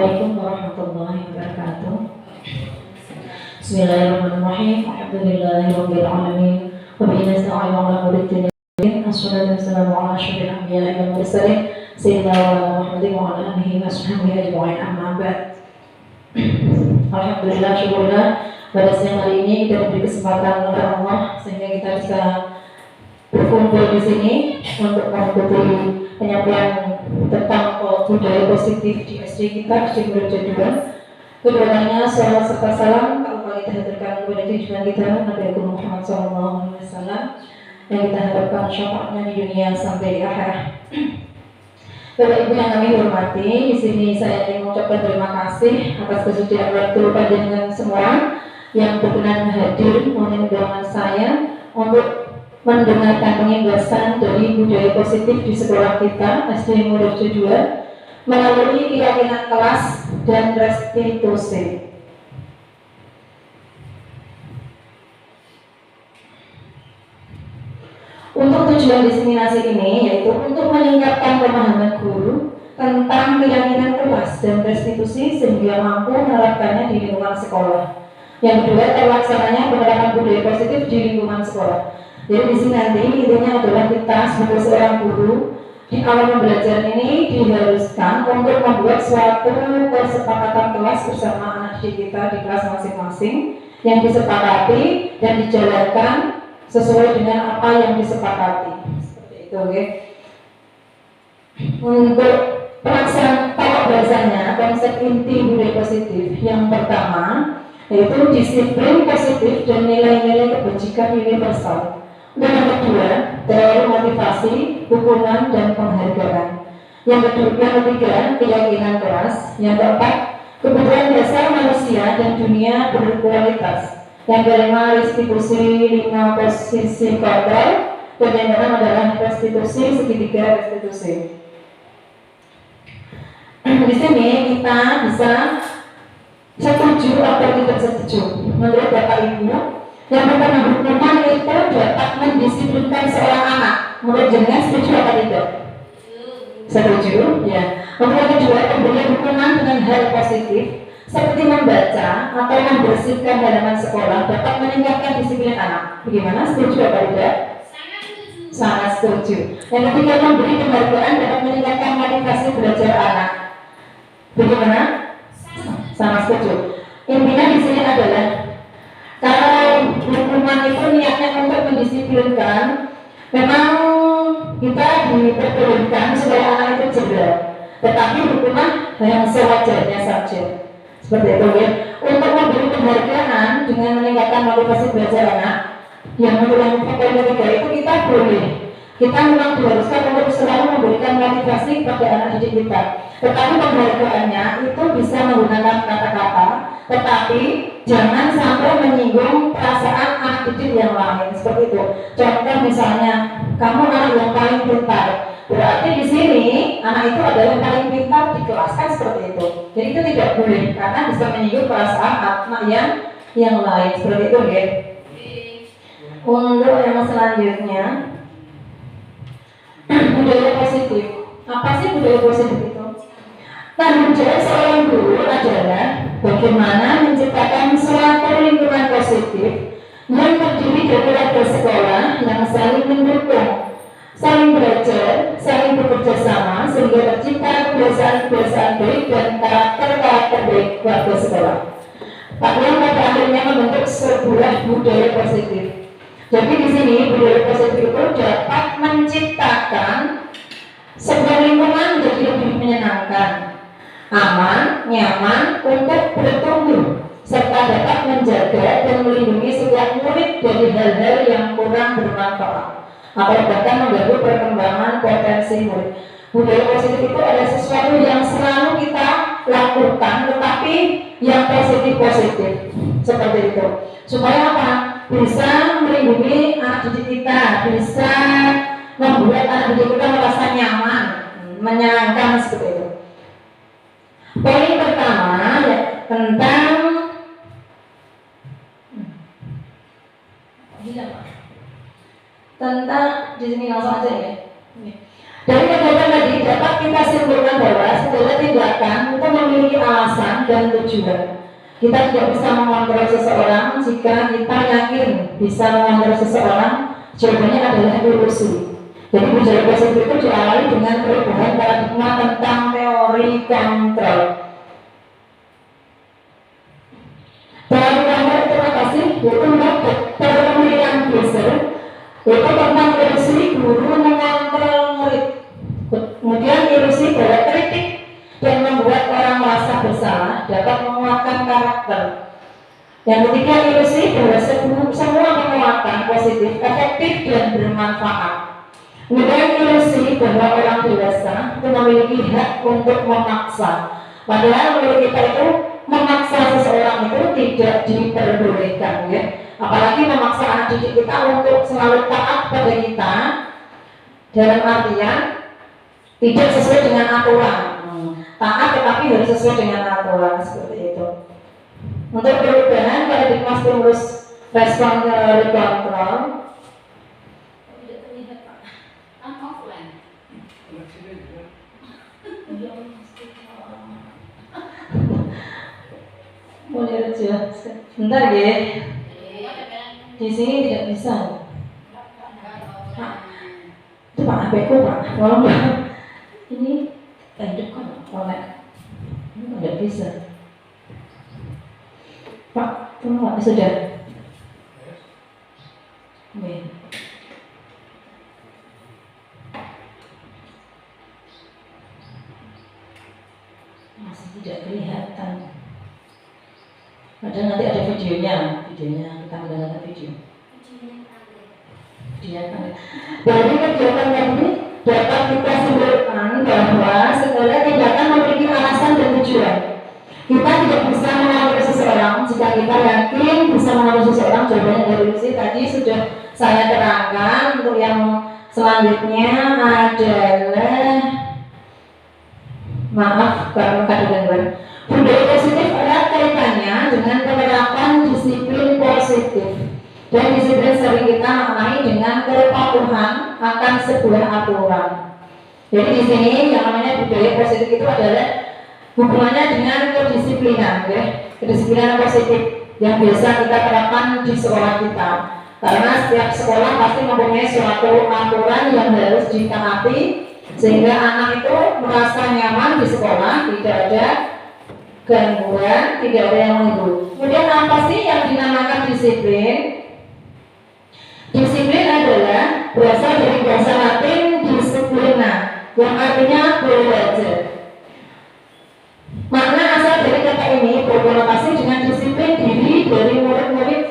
Assalamualaikum warahmatullahi wabarakatuh. Bismillahirrahmanirrahim. Alhamdulillahirabbil alamin. Wa bihi nasta'inu ala umuri dunya. Assalatu wassalamu ala asyrofil anbiya'i wal mursalin sayyidina Muhammadin wa ala alihi wa sahbihi ajma'in. Amma ba'd. Alhamdulillah, syukurlah pada siang hari ini kita diberi kesempatan oleh Allah sehingga kita bisa berkumpul di sini untuk mengikuti penyampaian tentang budaya positif di SD kita di Murid Jadwal. Keduanya salam serta salam tak lupa kita haturkan kepada junjungan kita Nabi Muhammad SAW yang kita harapkan syafaatnya di dunia sampai di akhirat. Bapak Ibu yang kami hormati, di sini saya ingin mengucapkan terima kasih atas kesediaan waktu panjenengan semua yang berkenan hadir mendengarkan saya untuk mendengarkan penjelasan dari budaya positif di sekolah kita SD Murid Jadwal melalui keyakinan kelas dan restitusi. Untuk tujuan diseminasi ini yaitu untuk meningkatkan pemahaman guru tentang keyakinan kelas dan restitusi sehingga mampu menerapkannya di lingkungan sekolah. Yang kedua, terlaksananya penerapan budaya positif di lingkungan sekolah. Jadi di sini nanti intinya adalah kita sebagai seorang guru di awal pembelajaran ini diharuskan untuk membuat suatu kesepakatan kelas bersama anak didik kita di kelas masing-masing yang disepakati dan dijalankan sesuai dengan apa yang disepakati. Seperti itu, oke. Untuk pelaksanaan bahasanya konsep inti budaya positif yang pertama yaitu disiplin positif dan nilai-nilai kebajikan universal. Dan yang kedua, teori motivasi, hukuman, dan penghargaan. Yang ketiga, keyakinan kelas. Yang keempat, kebutuhan dasar manusia dan dunia berkualitas. Yang kelima, restitusi 5 posisi kontrol. Dan yang keenam adalah restitusi segitiga restitusi. Di sini kita bisa setuju atau tidak setuju. Menurut Bapak Ibu, yang pertama, hukuman itu dapat mendisiplinkan seorang anak. Menurut jenengan setuju atau tidak? Setuju, ya. Kemudian kedua, pemberian hukuman dengan hal positif seperti membaca atau membersihkan halaman sekolah dapat meningkatkan disiplin anak. Bagaimana? Setuju atau tidak? Sangat setuju. Yang ketiga, memberi penghargaan dapat meningkatkan motivasi belajar anak. Bagaimana? Sangat setuju. Intinya di sini adalah kalau hukuman itu niatnya untuk mendisiplinkan, memang kita diperbolehkan supaya anak itu cerdas. Tetapi hukuman yang sewajarnya saja. Seperti itu ya. Untuk memberi penghargaan dengan meningkatkan motivasi belajar anak, yang menurut faktor ketiga itu kita boleh. Kita memang diharuskan untuk selalu memberikan motivasi kepada anak didik kita. Tetapi penghargaannya itu bisa menggunakan kata-kata, tetapi jangan sampai menyinggung perasaan anak didik yang lain. Seperti itu. Contoh misalnya, kamu anak yang paling pintar, berarti di sini anak itu adalah yang paling pintar di kelas, kan seperti itu. Jadi itu tidak boleh karena bisa menyinggung perasaan anak yang lain. Seperti itu, ya. Untuk yang selanjutnya, budaya positif. Apa sih budaya positif itu? Tanggung jawab seorang guru adalah bagaimana menciptakan suatu lingkungan positif yang terdiri dari warga sekolah yang saling mendukung, saling belajar, saling bekerja sama sehingga tercipta kebiasaan-kebiasaan baik dan karakter-karakter baik warga sekolah. Yang pada akhirnya membentuk sebuah budaya positif. Jadi di sini budaya positif itu dapat menciptakan sebuah lingkungan menjadi lebih menyenangkan, aman, nyaman untuk bertumbuh, serta dapat menjaga dan melindungi setiap murid dari hal-hal yang kurang bermanfaat atau bahkan mengganggu perkembangan potensi murid. Budaya positif itu adalah sesuatu yang selalu kita lakukan, tetapi yang positif-positif seperti itu. Supaya apa? Bisa melindungi anak didik kita, bisa membuat anak didik kita merasa nyaman, menyenangkan seperti itu. Poin pertama ya, tentang di sini langsung aja ya. Dari kegiatan tadi dapat kita simpulkan bahwa segala tindakan untuk memiliki alasan dan tujuan. Kita tidak bisa mengontrol seseorang jika kita yakin bisa mengontrol seseorang. Jawabannya adalah ilusi. Jadi budaya positif itu diawali dengan perubahan paradigma tentang teori kontrol. Teori kontrol itu apa sih? Yaitu Dr. William Glasser, yaitu tentang ilusi guru mengontrol murid. Kemudian ilusi bahwa kritik dan membuat orang merasa bersalah dapat menguatkan karakter. Yang ketiga, ilusi bahwa semua penguatan positif, efektif dan bermanfaat. Kemudian ilusi bahwa orang dewasa itu memiliki hak untuk memaksa. Padahal menurut kita itu memaksa seseorang itu tidak diperbolehkan, ya. Apalagi memaksa anak didik kita untuk selalu taat pada kita dalam artian tidak sesuai dengan aturan. Taat tetapi harus sesuai dengan aturan, seperti itu. Untuk perubahan paradigma stimulus respon teori kontrol. Boleh aja, sebentar ya. Di sini tidak bisa. Pak, itu Pak Abeko Pak, tolong Pak. Ini hidup kan, oleh ini tidak bisa. Pak, tolong Pak, sudah. Oke. Masih tidak kelihatan. Padahal nanti ada videonya kita mendengarkan video. Dari kegiatan tadi dapat kita simpulkan bahwa segala tindakan memiliki alasan dan tujuan. Kita tidak bisa mengatur seseorang jika kita yakin bisa mengatur seseorang. Jawabannya dari ilusi tadi sudah saya terangkan. Untuk yang selanjutnya adalah maaf karena kata-kata budaya positif erat kaitannya dengan penerapan disiplin positif, dan disiplin sering kita maknai dengan kepatuhan akan sebuah aturan. Jadi di sini yang namanya budaya positif itu adalah hubungannya dengan kedisiplinan, ya, kedisiplinan positif yang biasa kita terapkan di sekolah kita. Karena setiap sekolah pasti mempunyai suatu aturan yang harus ditaati sehingga anak itu merasa nyaman di sekolah, tidak ada gangguan, tidak ada yang mengganggu. Kemudian apa sih yang dinamakan disiplin? Disiplin adalah berasal dari bahasa Latin disiplina, yang artinya belajar. Makna asal dari kata ini berkonotasi dengan disiplin diri dari murid-murid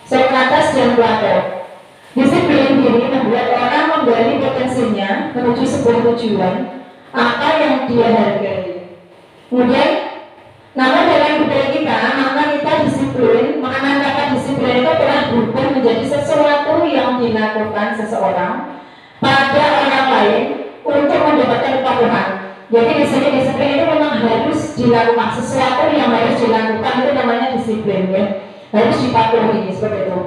Sokrates dan Plato. Disiplin diri membuat orang menggali potensinya menuju sebuah tujuan apa yang dia hargai. Kemudian, namun dalam budaya kita, makna kita disiplin, makna kata disiplin itu telah berubah menjadi sesuatu yang dilakukan seseorang pada orang lain untuk mendapatkan kepatuhan. Jadi di sini disiplin itu memang harus dilakukan, sesuatu yang harus dilakukan itu namanya disiplin, ya, harus dipatuhi, seperti itu.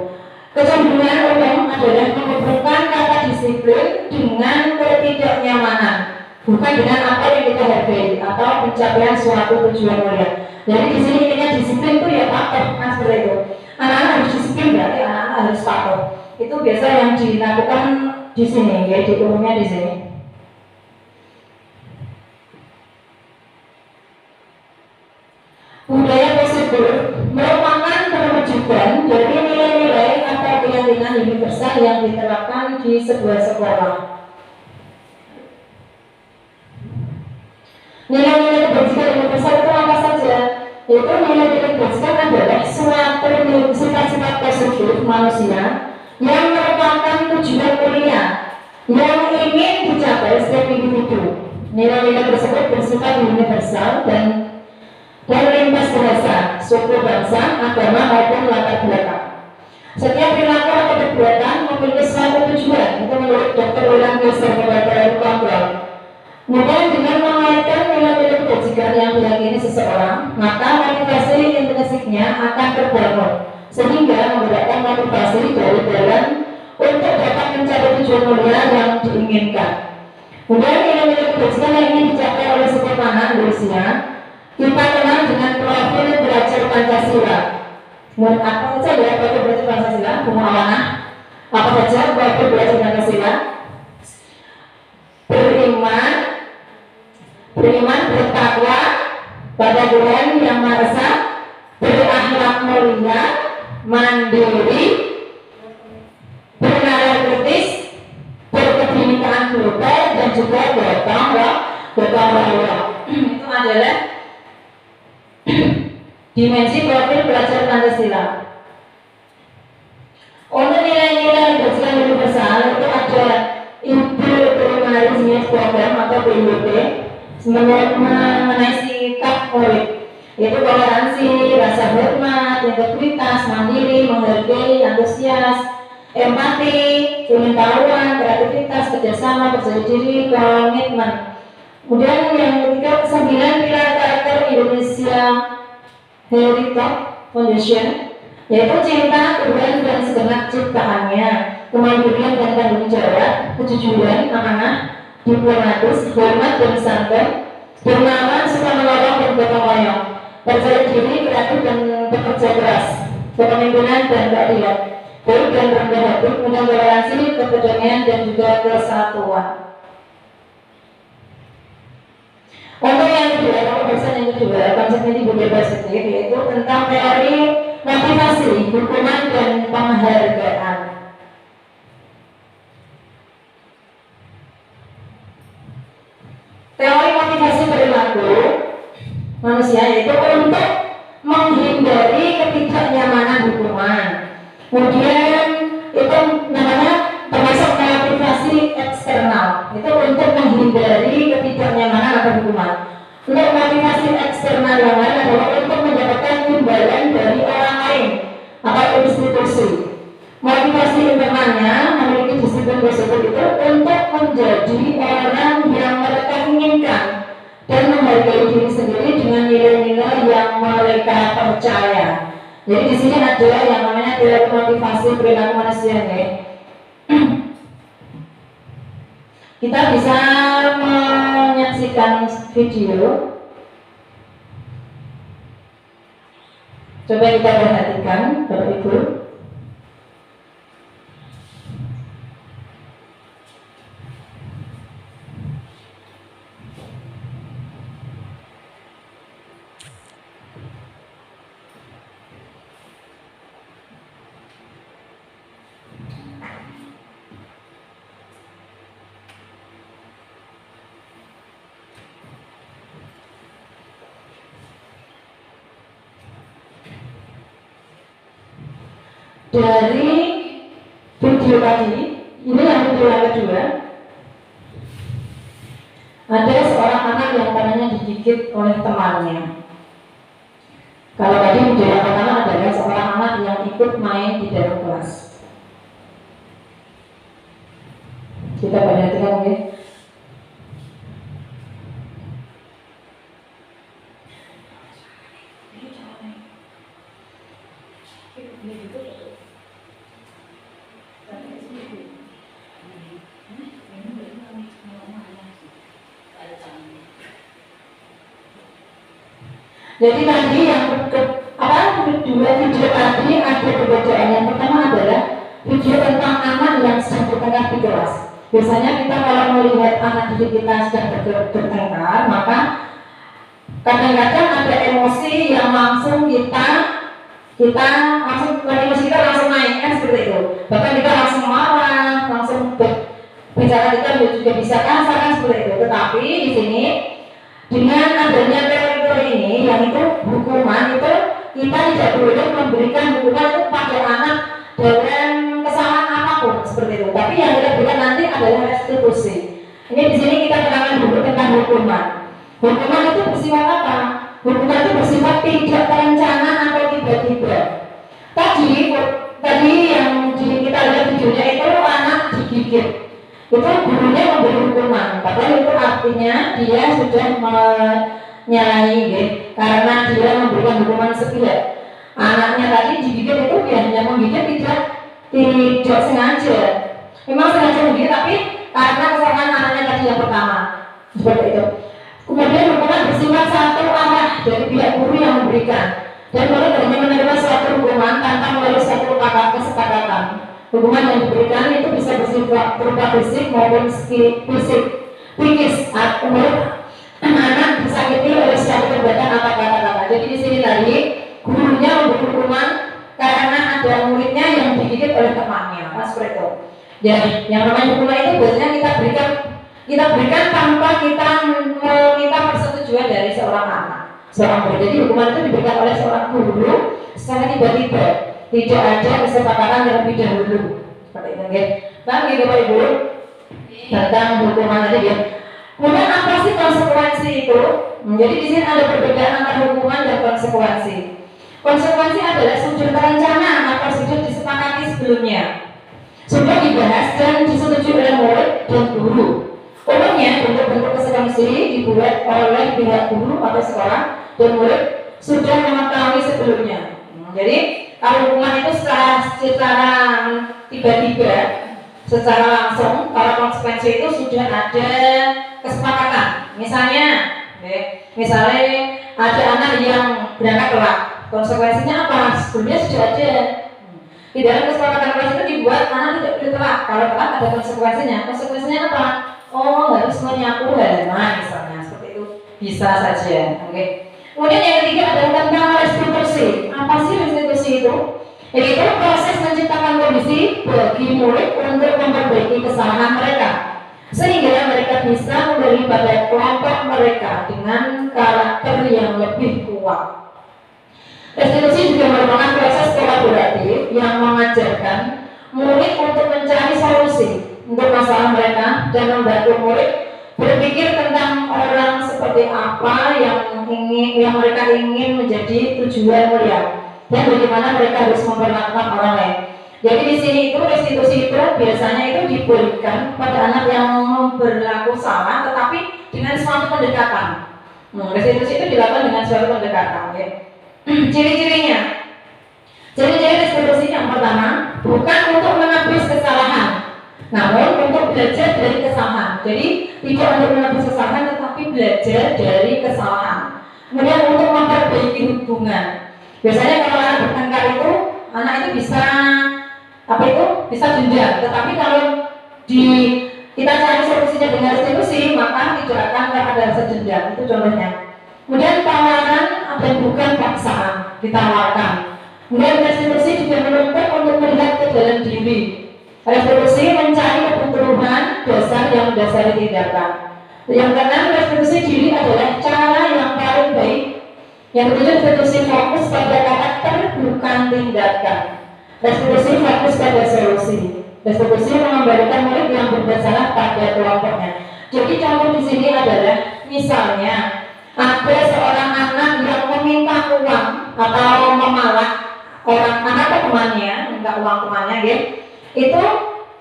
Kecenderungan umum adalah menghubungkan kata disiplin dengan ketidaknyamanan, bukan dengan apa yang kita hargai atau pencapaian suatu tujuan mulia. Jadi di sini intinya disiplin itu ya patuh, kan, seperti itu. Anak-anak harus disiplin, berarti anak-anak harus patuh. Itu biasa yang dilakukan di sini, ya, di umumnya di sini. Budaya positif merupakan perwujudan dari nilai-nilai atau keyakinan universal yang diterapkan di sebuah sekolah. Nilai-nilai kebajikan universal itu apa saja? Yaitu nilai-nilai kebajikan adalah suatu sifat-sifat positif manusia yang merupakan tujuan mulia yang ingin dicapai setiap individu. Nilai-nilai tersebut bersifat universal dan lintas bahasa, suku, bangsa, agama maupun latar belakang. Setiap perilaku atau perbuatan memiliki suatu tujuan. Itu menurut Dr. William Glasser pada kontrol. Kemudian dengan mengaitkan nilai-nilai kebajikan yang diyakini seseorang, maka motivasi intrinsiknya akan terbangun sehingga memberikan motivasi dari dalam untuk dapat mencapai tujuan mulia yang diinginkan. Kemudian nilai-nilai kebajikan yang ingin dicapai oleh sebuah anak berusia kita kenal dengan profil belajar Pancasila. Menurut apa saja ya profil belajar Pancasila? Awana, apa saja profil belajar Pancasila? Beriman, bertakwa pada Tuhan yang Maha Esa, berakhlak mulia, mandiri, bernalar kritis, berkebinekaan global, dan juga gotong royong. Itu adalah dimensi profil belajar Pancasila. Untuk nilai-nilai belajar universal itu ada Primary Senior Program atau PIP mengenai sikap murid, yaitu toleransi, rasa hormat, integritas, mandiri, menghargai, antusias, empati, pengetahuan, kreativitas, kerjasama, percaya diri, komitmen. Kemudian yang ketiga, 9 pilar karakter Indonesia Heritage Foundation, yaitu cinta, Tuhan dan segenap ciptaannya, kemandirian dan tanggung jawab, kejujuran, amanah, diplomatis, hormat dan santun, dermawan, suka menolong dan gotong royong, percaya diri, kreatif dan bekerja keras, kepemimpinan dan keadilan, baik dan rendah hati, mudah toleransi, kepedulian dan juga kesatuan. Untuk yang kedua, yang kedua, konsepnya di University, yaitu tentang teori motivasi, hukuman dan penghargaan. Teori motivasi perilaku manusia yaitu untuk menghindari ketidaknyamanan hukuman. Kemudian itu namanya termasuk motivasi eksternal, itu untuk menghindari ketidaknyamanan atau hukuman. Untuk motivasi eksternal yang lain adalah untuk mendapatkan imbalan dari orang lain atau institusi. Motivasi internalnya memiliki disiplin tersebut itu untuk menjadi orang yang mereka inginkan dan menghargai diri sendiri dengan nilai-nilai yang mereka percaya. Jadi di sini ada yang namanya teori motivasi perilaku manusia nih. Kita bisa menyaksikan video. Coba kita perhatikan, Bapak Ibu. Dari video tadi, ini yang video yang kedua, ada seorang anak yang tangannya digigit oleh temannya. Kalau tadi video yang pertama adalah seorang anak yang ikut main di dalam kelas. Kita perhatikan ya. Jadi tadi yang kedua video tadi ada perbedaan. Yang pertama adalah video tentang anak yang sedang bertengkar di kelas. Biasanya kita kalau melihat anak didik kita sedang bertengkar, maka kadang-kadang ada emosi yang langsung kita langsung naik kan seperti itu. Bahkan kita langsung marah, langsung bicara kita juga bisa kasar kan seperti itu. Tetapi di sini dengan adanya teori ini, yang itu hukuman itu kita tidak boleh memberikan hukuman itu pada anak dengan kesalahan apapun seperti itu. Tapi yang kita berikan nanti adalah restitusi. Ini di sini kita terangkan dulu tentang hukuman. Hukuman itu bersifat apa? Hukuman itu bersifat tidak terencana atau tiba-tiba. Tadi yang kita lihat videonya itu anak digigit. Itu gurunya memberi hukuman, padahal itu artinya dia sudah menyalahi karena dia memberikan hukuman sepihak. Anaknya tadi digigit itu dia hanya menggigit tidak sengaja. Memang sengaja menggigit tapi karena kesalahan anaknya tadi yang pertama seperti itu. Kemudian hukuman bersifat satu arah dari pihak guru yang memberikan, dan murid hanya menerima suatu hukuman tanpa melalui suatu kesepakatan. Hukuman yang diberikan itu bisa bersifat berupa fisik maupun psikis. Murid anak disakiti oleh suatu perbuatan atau kata-kata. Jadi di sini tadi gurunya memberi hukuman karena ada muridnya yang digigit oleh temannya, seperti itu. Jadi yang namanya hukuman itu biasanya kita berikan tanpa kita meminta persetujuan dari seorang anak, seorang murid. Jadi hukuman itu diberikan oleh seorang guru secara tiba-tiba, tidak ada kesepakatan terlebih dahulu. Seperti itu, ya. Bang, gitu Pak Ibu, tentang hukuman tadi ya. Kemudian apa sih konsekuensi itu? Jadi di sini ada perbedaan antara hukuman dan konsekuensi. Konsekuensi adalah sujud terencana atau sujud disepakati sebelumnya, sudah dibahas dan disetujui oleh murid dan guru. Umumnya bentuk-bentuk konsekuensi dibuat oleh pihak guru atau sekolah dan murid sudah mengetahui sebelumnya. Jadi kalau hukuman itu secara tiba-tiba, secara langsung, kalau konsekuensi itu sudah ada kesepakatan. Misalnya ada anak yang berangkat telat, konsekuensinya apa? Sebelumnya sudah ada. Di dalam kesepakatan kelas itu dibuat anak tidak boleh telat. Kalau telat ada konsekuensinya. Konsekuensinya apa? Oh, harus menyapu halaman misalnya, seperti itu bisa saja. Oke. Kemudian yang ketiga adalah tentang restitusi. Apa sih restitusi itu? Yaitu proses menciptakan kondisi bagi murid untuk memperbaiki kesalahan mereka, sehingga mereka bisa memberi pada kelompok mereka dengan karakter yang lebih kuat. Restitusi juga merupakan proses kolaboratif yang mengajarkan murid untuk mencari solusi untuk masalah mereka dan membantu murid berpikir tentang orang seperti apa yang mereka ingin menjadi tujuan mulia dan bagaimana mereka harus memperlakukan orang lain. Jadi di sini itu restitusi itu biasanya itu diberikan pada anak yang berlaku salah tetapi dengan suatu pendekatan. Restitusi itu dilakukan dengan suatu pendekatan. Ya. Ciri-cirinya, ciri-ciri restitusi yang pertama bukan untuk menebus kesalahan, namun untuk belajar dari kesalahan. Jadi tidak untuk menebus kesalahan tetapi belajar dari kesalahan. Kemudian untuk memperbaiki hubungan. Biasanya kalau anak bertengkar itu, anak itu bisa dendam. Tetapi kalau kita cari solusinya dengan restitusi, maka tidak akan ada rasa dendam. Itu contohnya. Kemudian tawaran dan bukan paksaan, ditawarkan. Kemudian restitusi juga menuntut untuk melihat ke dalam diri. Restitusi mencari kebutuhan dasar yang mendasari tindakan. Yang keenam, restitusi diri adalah cara yang paling baik. Yang ketujuh, restitusi fokus pada karakter bukan tindakan. Restitusi fokus pada solusi. Restitusi mengembalikan murid yang berbuat salah pada kelompoknya. Jadi contoh di sini adalah misalnya ada seorang anak yang meminta uang atau memalak orang anak atau temannya, minta uang temannya, ya. Itu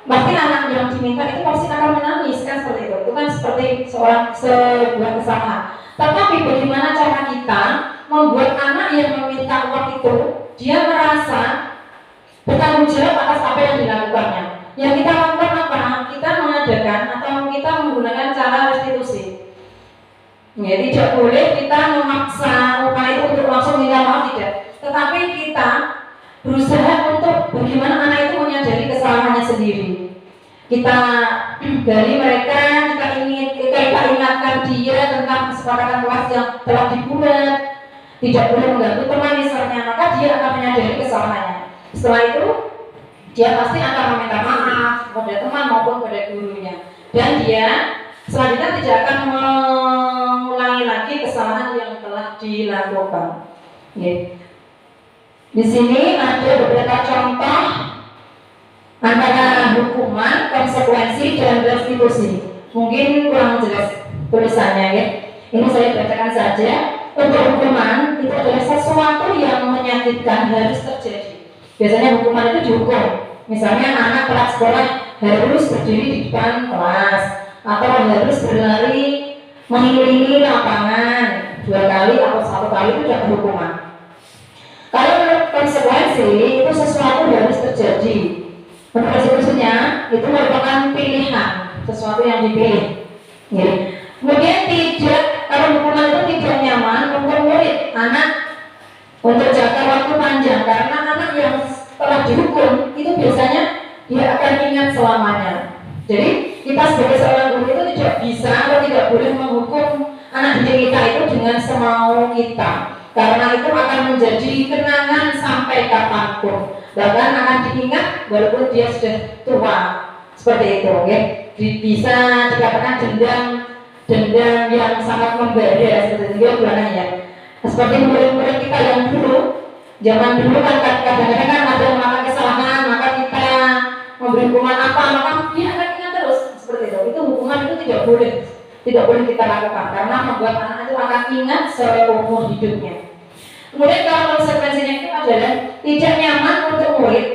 pasti anak yang diminta itu pasti akan menangis kan, seperti itu. Itu kan seperti sebuah kesalahan. Tetapi bagaimana cara kita membuat anak yang meminta uang itu dia merasa bertanggung jawab atas apa yang dilakukannya. Yang kita lakukan apa? Kita mengadakan atau kita menggunakan cara restitusi. Ya, tidak boleh kita memaksa orang itu untuk langsung minta maaf, tidak. Tetapi kita berusaha untuk bagaimana anak itu menyadari kesalahannya sendiri. Kita dari mereka, kita ingatkan dia tentang kesepakatan kelas yang telah dibuat, tidak boleh mengganggu teman misalnya, maka dia akan menyadari kesalahannya. Setelah itu dia pasti akan meminta maaf kepada teman maupun kepada gurunya, dan dia selanjutnya tidak akan mengulangi lagi kesalahan yang telah dilakukan. Ya. Di sini ada beberapa contoh antara hukuman, konsekuensi, dan restitusi. Mungkin kurang jelas tulisannya, ya. Ini saya bacakan saja. Untuk hukuman itu adalah sesuatu yang menyakitkan harus terjadi. Biasanya hukuman itu dihukum. Misalnya anak telat sekolah harus berdiri di depan kelas, atau harus berlari mengelilingi lapangan 2 kali atau 1 kali, itu sudah hukuman. Kalau menurut konsekuensi itu sesuatu harus terjadi. Menurut konsekuensinya itu merupakan pilihan, sesuatu yang dipilih. Ya. Kemudian tidak, kalau hukuman itu tidak nyaman untuk murid atau tidak boleh menghukum anak didik kita itu dengan semau kita, karena itu akan menjadi kenangan sampai kapanpun, bahkan akan diingat walaupun dia sudah tua, seperti itu, ya. Bisa dikatakan dendam yang sangat membara, seperti itu ya. Seperti murid-murid kita yang dulu, zaman dulu kan kadang-kadang kan ada yang melakukan kesalahan, maka kita memberi hukuman apa, maka dia akan ingat terus, seperti itu. Itu hukuman itu tidak boleh kita lakukan, karena membuat anak itu akan ingat seumur hidupnya. Kemudian kalau konsekuensinya itu adalah tidak nyaman untuk murid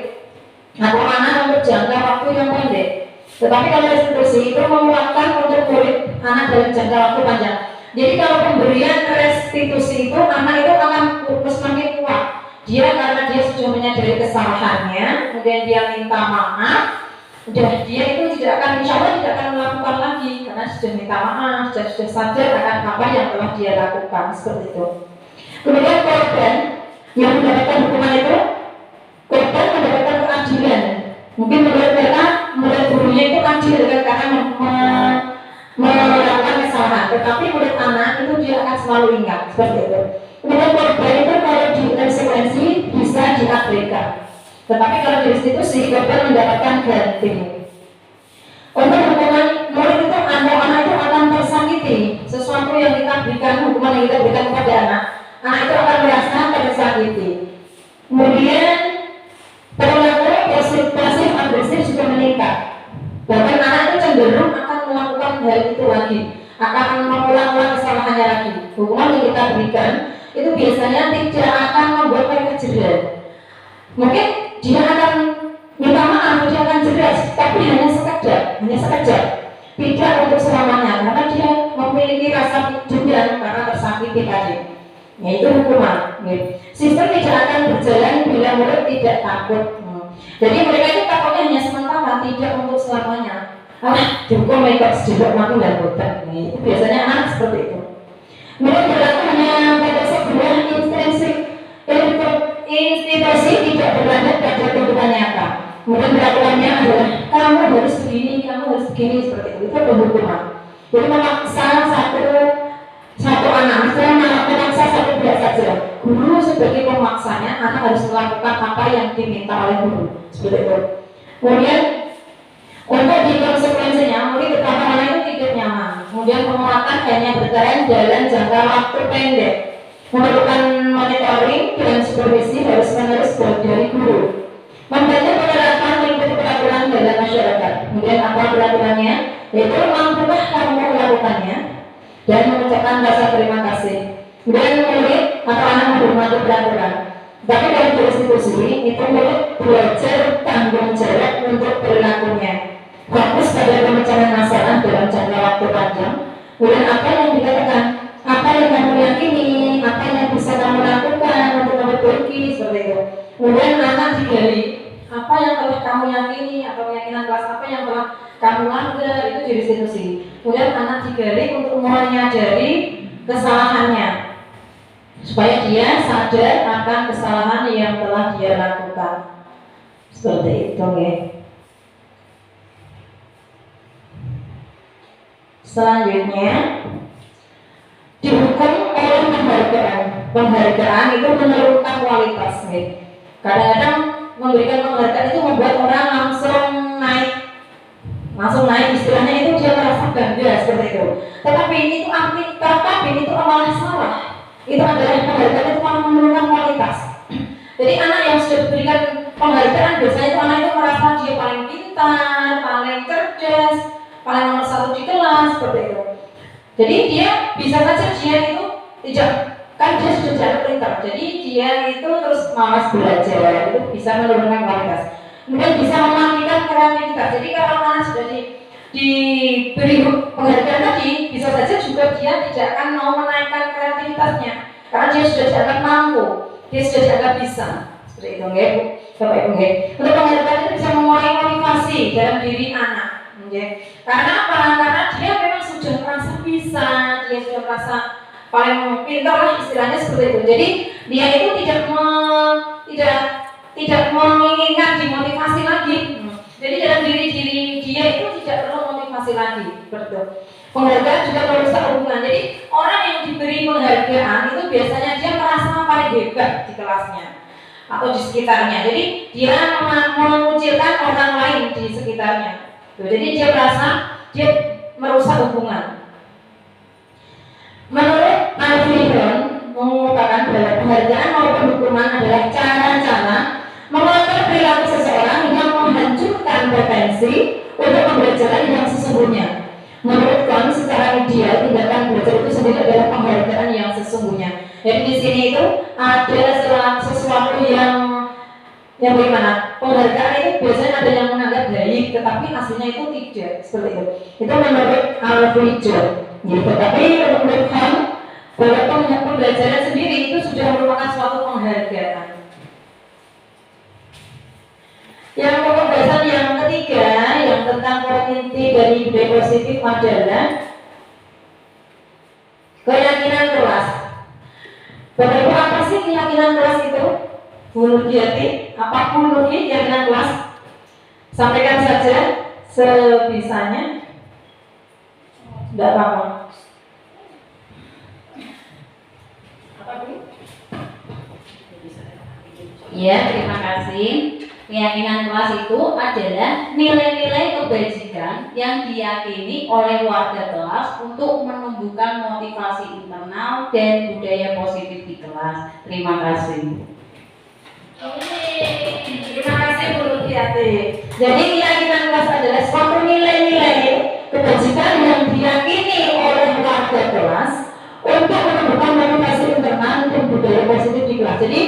atau anak untuk jangka waktu yang pendek. Tetapi kalau restitusi itu memuatkan untuk murid anak dalam jangka waktu panjang. Jadi kalau pemberian restitusi itu anak itu akan semakin kuat. Dia karena dia sudah menyadari kesalahannya, kemudian dia minta maaf, dia itu tidak akan, insya Allah tidak akan melakukan lagi karena sudah minta maaf, sudah sadar akan apa yang telah dia lakukan, seperti itu. Kemudian korban yang mendapatkan hukuman itu, korban mendapatkan keadilan. Mungkin menurut mereka, menurut gurunya itu adil karena melakukan kesalahan, tetapi menurut anak itu dia akan selalu ingat, seperti itu. Kemudian korban itu kalau di konsekuensi bisa diabaikan, tetapi kalau di restitusi korban mendapatkan ganti. Untuk hukuman murid itu, anak itu akan tersakiti. Sesuatu yang kita berikan, hukuman yang kita berikan kepada anak itu akan merasa tersakiti. Kemudian perilaku pasif agresif juga meningkat. Bahkan anak itu cenderung akan melakukan hal itu lagi, akan mengulang-ulang kesalahannya lagi. Hukuman yang kita berikan itu biasanya tidak akan membuat mereka jerah. Mungkin dia akan minta maaf, dia akan jelas, tapi hanya sekejap, tidak untuk selamanya, karena dia memiliki rasa dendam karena tersakiti tadi. Yaitu hukuman. Sistem tidak akan berjalan bila murid tidak takut. Jadi mereka itu takutnya hanya sementara, tidak untuk selamanya. Dihukum mereka sedikit mati dan botak. Itu biasanya anak seperti itu. Murid berlaku hanya pada sebuah institusi, tidak berlanjut pada kehidupan nyata. Kemudian perlakuannya adalah kamu harus begini, seperti itu. Itu hukuman. Jadi memaksa satu anak, misalnya memaksa satu bulan saja. Guru sebagai pemaksanya, anak harus melakukan apa yang diminta oleh guru, seperti itu. Kemudian untuk di konsekuensinya, murid betapa anak itu tidak nyaman. Kemudian penguatan hanya berjalan dalam jangka waktu pendek. Memerlukan monitoring dan supervisi harus-menerus dari guru. Membantu penerapan mengikuti peraturan dalam masyarakat. Kemudian apa peraturannya? Yaitu mampukah kamu melakukannya dan mengucapkan rasa terima kasih. Kemudian murid atau anak menghormati peraturan. Tapi dalam institusi itu murid belajar tanggung jawab untuk perilakunya. Fokus pada pemecahan masalah dalam jangka waktu panjang. Kemudian apa yang dikatakan, apa yang kamu yakini, apa yang bisa kamu lakukan untuk memperbaiki, seperti itu. Kemudian anak digali, apa yang telah kamu yakini atau keyakinan kelas apa yang telah kamu langgar, itu di restitusi. Kemudian anak digali untuk menyadari kesalahannya, supaya dia sadar akan kesalahan yang telah dia lakukan, seperti itu, ya. Selanjutnya dihukum oleh penghargaan. Penghargaan itu menurunkan kualitas, ya. Kadang-kadang memberikan penghargaan itu membuat orang langsung naik, istilahnya itu dia merasa bangga, seperti itu. Tetapi itu itu malah salah. Itu adalah penghargaan itu malah menurunkan kualitas. Jadi anak yang sudah diberikan penghargaan biasanya itu anak itu merasa dia paling pintar, paling cerdas, paling nomor satu di kelas, seperti itu. Jadi dia bisa saja dia itu tidak, kan dia sudah jalan pintar, jadi dia itu terus malas belajar, itu bisa menurunkan kualitas. Kemudian bisa mematikan kreativitas. Jadi kalau anak sudah diberi penghargaan tadi, bisa saja juga dia tidak akan mau menaikkan kreativitasnya, karena dia sudah dianggap mampu, dia sudah dianggap bisa, seperti itu, ya, Bapak Ibu. Untuk penghargaan itu bisa mengurangi motivasi dalam diri anak. Karena apa? Karena dia memang sudah merasa bisa, dia sudah merasa paling pintar lah, istilahnya seperti itu. Jadi dia itu tidak menginginkan dimotivasi lagi. Jadi dalam diri dia itu tidak perlu motivasi lagi, betul. Penghargaan juga merusak hubungan. Jadi orang yang diberi penghargaan itu biasanya dia merasa paling hebat di kelasnya atau di sekitarnya. Jadi dia mengucilkan orang lain di sekitarnya. Jadi dia merasa dia merusak hubungan. Menurut Alfredon mengungkapkan bahwa penghargaan maupun hukuman adalah cara-cara mengatur perilaku seseorang yang menghancurkan potensi untuk pembelajaran yang sesungguhnya. Menurut Kant, secara ideal tindakan belajar itu sendiri adalah penghargaan yang sesungguhnya. Jadi di sini itu ada sesuatu yang bagaimana? Penghargaan itu biasanya ada yang menganggap baik, tetapi aslinya itu tidak seperti itu. Itu menurut Alfredon. Gitu. Tapi menurut Kant, bahwa pembelajaran sendiri itu sudah merupakan suatu penghargaan. Yang pembahasan yang ketiga yang tentang poin inti dari budaya positif adalah keyakinan kelas. Bapak Ibu, apa sih keyakinan kelas itu? Bu Nurjati, apa Bu Nurjati keyakinan kelas? Sampaikan saja sebisanya. Tidak apa-apa. Ya, terima kasih. Keyakinan kelas itu adalah nilai-nilai kebajikan yang diyakini oleh warga kelas untuk menumbuhkan motivasi internal dan budaya positif di kelas. Terima kasih. Terima kasih Bu Nurjati. Jadi keyakinan kelas adalah suatu nilai-nilai kebajikan yang diyakini oleh warga kelas untuk menumbuhkan motivasi internal dan budaya positif di kelas. Jadi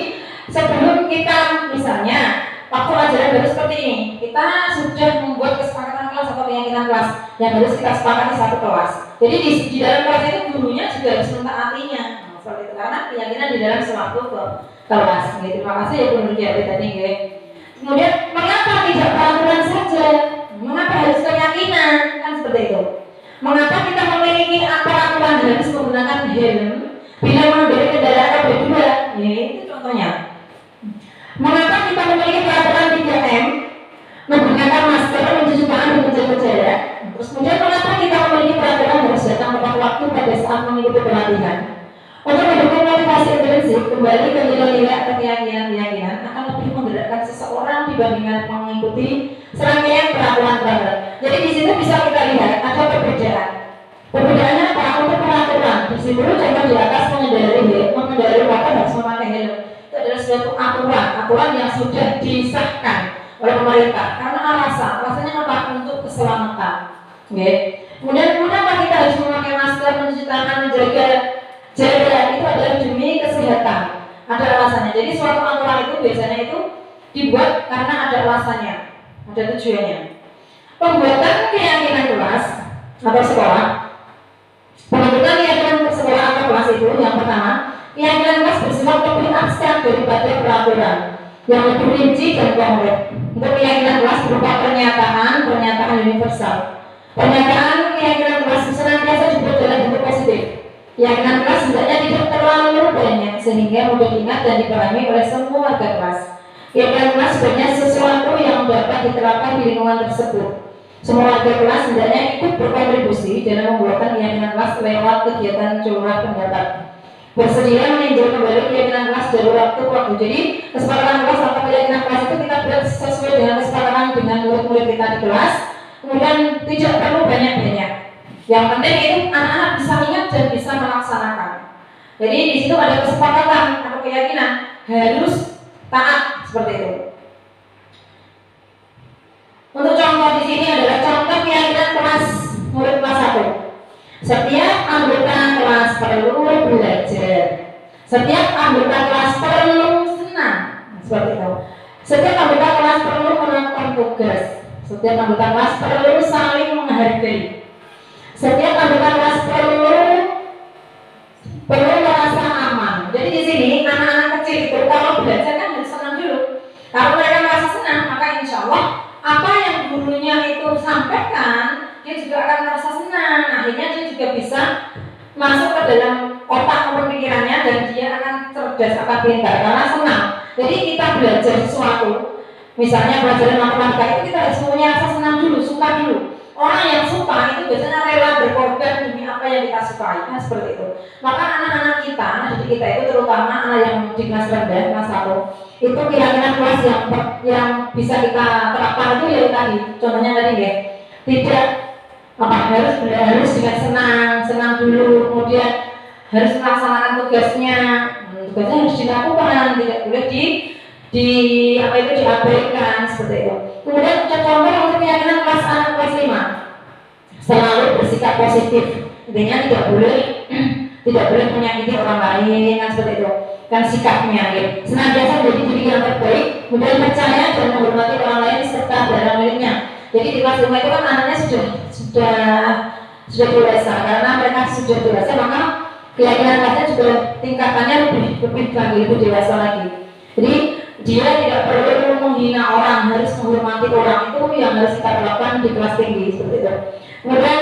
sebelum kita misalnya waktu ajaran baru seperti ini, kita sudah membuat kesepakatan kelas atau keyakinan kelas yang harus kita sepakati satu kelas. Jadi di dalam kelas itu gurunya juga harus mentaatinya. Nah, seperti itu karena keyakinan di dalam suatu kelas. Gitu. Terima kasih ya Bu Nurjati tadi. Kemudian mengapa tidak peraturan saja? Mengapa harus keyakinan? Kan seperti itu. Mengapa kita memiliki peraturan harus menggunakan helm bila mengendarai kendaraan roda dua? Ya, itu contohnya. Mengapa kita memiliki peraturan 3M menggunakan masker, mencuci tangan, dan menjaga jarak? Terus kemudian mengapa kita memiliki peraturan harus datang tepat waktu pada saat mengikuti pelatihan? Untuk mendukung motivasi intrinsik, kembali ke nilai-nilai atau keyakinan-keyakinan akan lebih menggerakkan seseorang dibandingkan mengikuti serangkaian peraturan-peraturan. Jadi di situ bisa kita lihat ada perbedaan. Perbedaannya apa? Untuk peraturan. Di situ contoh di atas mengendarai motor harus memakai helm. Adalah suatu aturan yang sudah disahkan oleh pemerintah karena alasannya apa? Untuk keselamatan. Okay. Kemudian kenapa kita harus memakai masker, mencuci tangan, menjaga jarak? Itu adalah demi kesehatan. Ada alasannya. Jadi suatu aturan itu biasanya itu dibuat karena ada alasannya, ada tujuannya. Pembuatan keyakinan kelas atau sekolah, pembentukan keyakinan sekolah atau kelas itu yang pertama. Keyakinan kelas bersifat lebih abstrak daripada peraturan yang lebih rinci dan konkret. Untuk keyakinan kelas berupa pernyataan universal. Pernyataan keyakinan kelas senantiasa dibuat dalam bentuk positif. Keyakinan kelas hendaknya tidak terlalu banyak sehingga mudah diingat dan dipahami oleh semua warga kelas. Keyakinan kelas sebenarnya sesuatu yang dapat diterapkan di lingkungan tersebut. Semua warga kelas hendaknya ikut berkontribusi dalam membuatkan keyakinan kelas lewat kegiatan curhat pendapat. Bersedia meninjau kembali keyakinan kelas dari waktu ke waktu. Jadi kesepakatan kelas atau keyakinan kelas itu kita buat sesuai dengan kesepakatan dengan murid-murid kita di kelas. Kemudian tidak perlu banyak-banyak. Yang penting itu anak-anak bisa ingat dan bisa melaksanakan. Jadi di situ ada kesepakatan atau keyakinan harus taat seperti itu. Untuk contoh di sini adalah contoh keyakinan kelas murid kelas 1. Setiap anggota kelas perlu belajar. Setiap anggota kelas perlu senang. Seperti itu. Setiap anggota kelas perlu menonton tugas. Setiap anggota kelas perlu saling menghargai. Setiap anggota kelas perlu merasa aman. Jadi di sini anak-anak kecil itu kalau belajar kan harus senang dulu. Kalau mereka merasa senang, maka insya Allah apa yang gurunya itu sampaikan dia juga akan merasa senang. Akhirnya dia juga bisa masuk ke dalam otak maupun pikirannya dan dia akan cerdas, akan pintar karena senang. Jadi kita belajar sesuatu, misalnya pelajaran matematika itu kita harus punya rasa senang dulu, suka dulu. Orang yang suka itu biasanya rela berkorban demi apa yang kita sukai, kan seperti itu. Maka anak-anak kita, anak didik kita itu terutama anak yang di kelas rendah, kelas 1, itu keyakinan kelas yang bisa kita terapkan itu ya tadi, contohnya tadi ya, tidak harus dengan senang dulu, kemudian harus melaksanakan tugasnya harus dilakukan, tidak boleh diabaikan seperti itu. Kemudian contoh untuk keyakinan kelas anak kelas 5, selalu bersikap positif, intinya tidak boleh menyakiti orang lain, kan seperti itu kan sikapnya gitu. Senantiasa menjadi diri yang terbaik, kemudian percaya dan menghormati orang lain serta barang miliknya. Jadi di kelas 5 itu kan anaknya sudah dewasa, karena mereka sudah dewasa maka keyakinan kelasnya juga tingkatannya lebih dewasa lagi. Jadi dia tidak perlu menghina orang, harus menghormati orang, itu yang harus kita lakukan di kelas tinggi seperti itu. Kemudian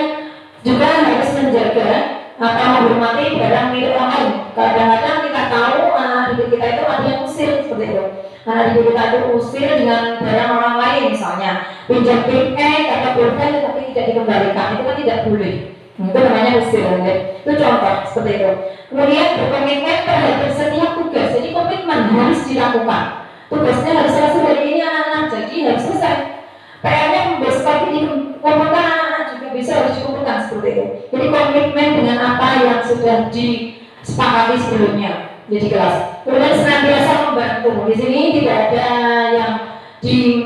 juga harus menjaga atau menghormati barang milik orang lain. Kadang-kadang kita tahu anak didik kita itu ada yang usir seperti itu. Anak didik kita itu usir dengan barang orang lain, misalnya pinjam pin atau pulpen tapi tidak dikembalikan, itu kan tidak boleh. Itu namanya usir, ya. Itu contoh seperti itu. Kemudian berkomitmen terhadap setiap tugas, jadi komitmen harus dilakukan. Tugasnya harus selesai hari ini anak-anak, jadi harus selesai. PR-nya besok pagi dikumpulkan anak-anak juga bisa harus dikumpulkan seperti itu. Jadi komitmen dengan apa yang sudah disepakati sebelumnya jadi kelas. Kemudian senantiasa membantu. Di sini tidak ada yang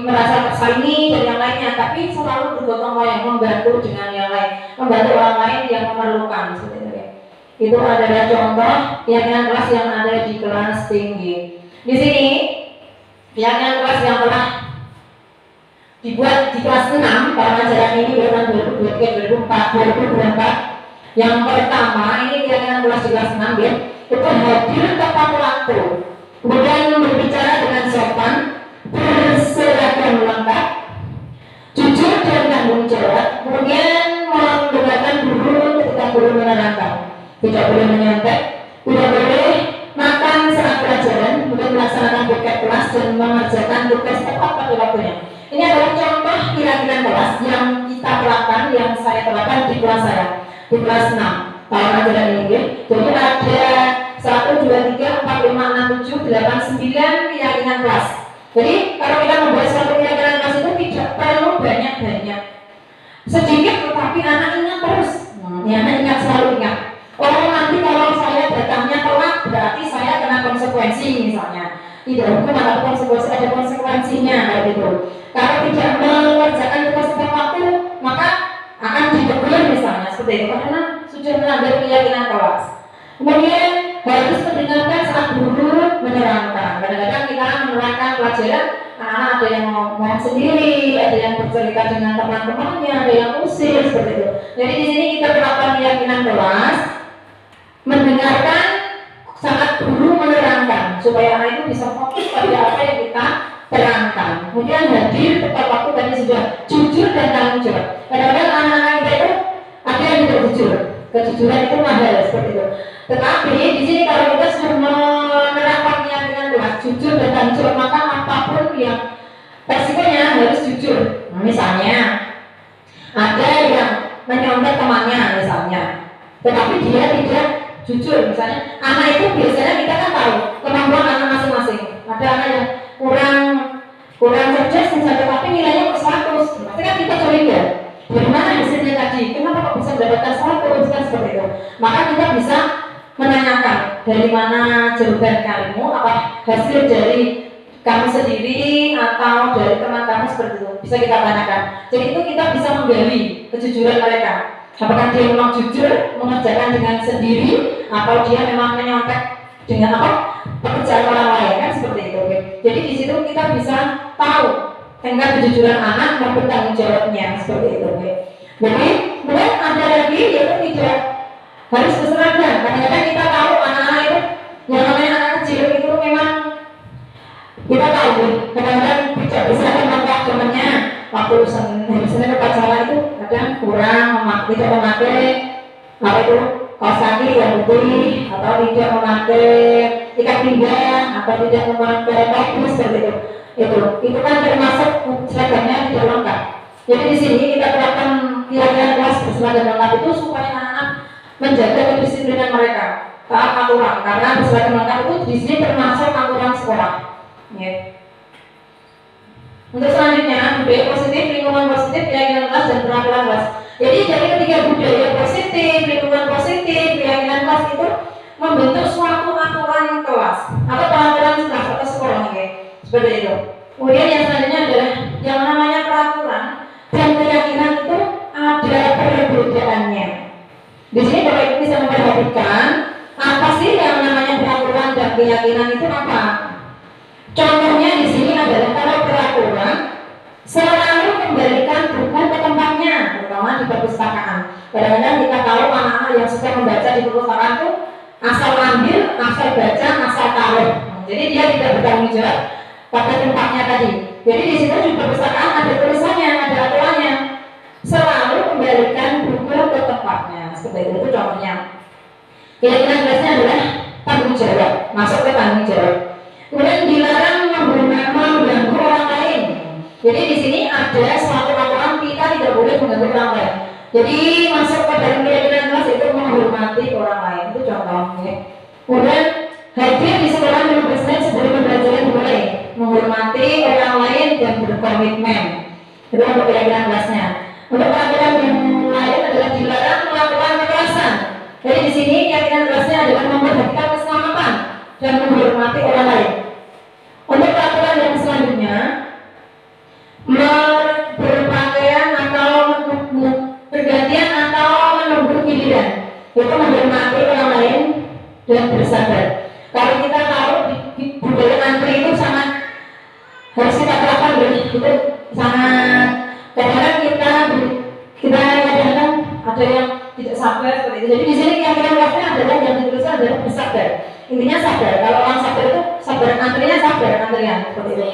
merasa tersaingi dan yang lainnya, tapi selalu bergotong royong membantu dengan yang lain, membantu orang lain yang memerlukan seperti itu. Itu adalah contoh keyakinan kelas yang ada di kelas tinggi. Di sini keyakinan kelas yang telah dibuat di kelas 6 pada ajaran ini tahun 2023-2024. Yang pertama ini keyakinan kelas di kelas 6 ya, itu hadir tepat waktu, kemudian berbicara dengan sopan, berseragam lengkap, jujur dan tanggung jawab, kemudian mendengarkan guru ketika guru menerangkan, tidak boleh menyontek, tidak boleh makan saat pelajaran, kemudian melaksanakan buket kelas dan mengerjakan tugas tepat pada waktunya. Ini adalah contoh keyakinan kelas yang kita terapkan, yang saya terapkan di kelas saya, di kelas 6 tahun ajaran ini. Jadi ada 1, 2, 3, 4, 5, 6, 7, 8, 9 keyakinan kelas. Jadi kalau kita membuat suatu keyakinan kelas itu tidak perlu banyak-banyak, sedikit tetapi anak ingat terus. Anak ingat, selalu ingat. Oh nanti kalau saya datangnya telat berarti saya kena konsekuensi misalnya. Tidak hukum atau konsekuensi, ada konsekuensinya kayak gitu. Kalau tidak mengerjakan tugas tepat waktu maka akan ditegur misalnya seperti itu, karena sudah melanggar keyakinan kelas. Kemudian harus mendengarkan saat guru menerangkan. Kadang-kadang kita menerangkan pelajaran, anak-anak ada yang ngomong sendiri, ada yang bercerita dengan teman-temannya, ada yang usir seperti itu. Jadi di sini kita terapkan keyakinan kelas, mendengarkan saat guru menerangkan supaya anak itu bisa fokus pada apa yang kita terangkan. Kemudian hadir tepat waktu, tadi sudah jujur dan tanggung jawab. Kadang-kadang anak-anak kita itu ada yang tidak jujur, kejujuran itu mahal seperti itu. Tetapi di sini kalau kita sudah menerapkan keyakinan kelas, jujur dan tanggung jawab, maka apapun yang resikonya harus jujur. Misalnya ada yang menyontek temannya misalnya, tetapi dia tidak jujur. Misalnya anak itu biasanya kita kan tahu kemampuan anak masing-masing. Ada anak yang kurang cerdas misalnya, tapi nilainya 100, berarti kan kita curiga dari mana hasilnya tadi, kenapa kok bisa mendapatkan 100, kan seperti itu. Maka kita bisa menanyakan dari mana jawaban kamu, apa hasil dari kamu sendiri atau dari teman kamu, seperti itu bisa kita tanyakan. Jadi itu kita bisa menggali kejujuran mereka, apakah dia memang jujur mengerjakan dengan sendiri atau dia memang menyontek dengan pekerjaan orang lain, kan seperti itu. Jadi di situ kita bisa tahu tingkat kejujuran anak maupun tanggung jawabnya, seperti itu. Jadi kemudian ada lagi yaitu tidak harus berseragam. Kadang-kadang kita tahu anak-anak itu yang namanya anak kecil itu memang kita tahu kadang-kadang tidak bisa memakai temannya waktu Senin upacara itu kadang kurang tidak memakai apa itu kaos kaki yang putih, atau tidak memakai ikat pinggang, atau tidak memakai topi seperti itu. Itu kan termasuk seragamnya tidak lengkap. Jadi di sini kita terapkan keyakinan kelas berseragam lengkap itu supaya anak-anak menjaga kedisiplinan mereka, taat aturan. Karena berseragam lengkap itu di sini termasuk aturan sekolah. Ya. Untuk selanjutnya, budaya positif, lingkungan positif, keyakinan kelas dan peraturan kelas. Jadi dari ketiga budaya positif, lingkungan positif, keyakinan kelas itu membentuk suatu aturan kelas atau peraturan kelas atau sekolah, ya. Seperti itu. Kemudian yang selanjutnya adalah yang namanya peraturan dan keyakinan itu ada perbedaannya. Di sini Bapak Ibu bisa memperhatikan apa sih yang namanya peraturan dan keyakinan itu apa? Contohnya di sini adalah kalau peraturan selalu kembalikan buku ke tempatnya, terutama di perpustakaan. Kadang-kadang kita tahu anak-anak yang suka membaca di perpustakaan itu asal ambil, asal baca, asal taruh. Jadi dia tidak bertanggung jawab pada tempatnya tadi. Jadi di situ di perpustakaan ada tulisannya, ada aturannya. Selalu kembalikan buku ke tempatnya. Seperti itu contohnya. Keyakinan kelasnya adalah tanggung jawab, masuk ke tanggung jawab. Kemudian dilarang mengganggu orang lain. Jadi di sini ada suatu aturan kita tidak boleh mengganggu orang lain. Jadi masuk ke dalam keyakinan kelas itu menghormati orang lain, itu contohnya. Kemudian hadir di sekolah 15 menit sebelum pembelajaran dimulai, menghormati orang lain dan berkomitmen. Itu untuk keyakinan kelasnya. Untuk peraturan yang lain adalah dilarang melakukan kekerasan. Jadi di sini keyakinan kelasnya adalah memperhatikan keselamatan dan menghormati orang lain. Untuk peraturan yang selanjutnya, berpakaian atau bergantian atau menunggu giliran, itu menghormati orang lain dan bersabar. Kalau kita tahu di budaya antri itu sangat harus kita terapkan, itu sangat kadang-kadang kita kadang-kadang ada yang tidak sabar seperti itu. Jadi di sini keyakinan kelasnya adalah yang dituliskan adalah bersabar. Intinya sabar. Kalau orang sabar itu sabar antrinya, sabar antrian seperti itu.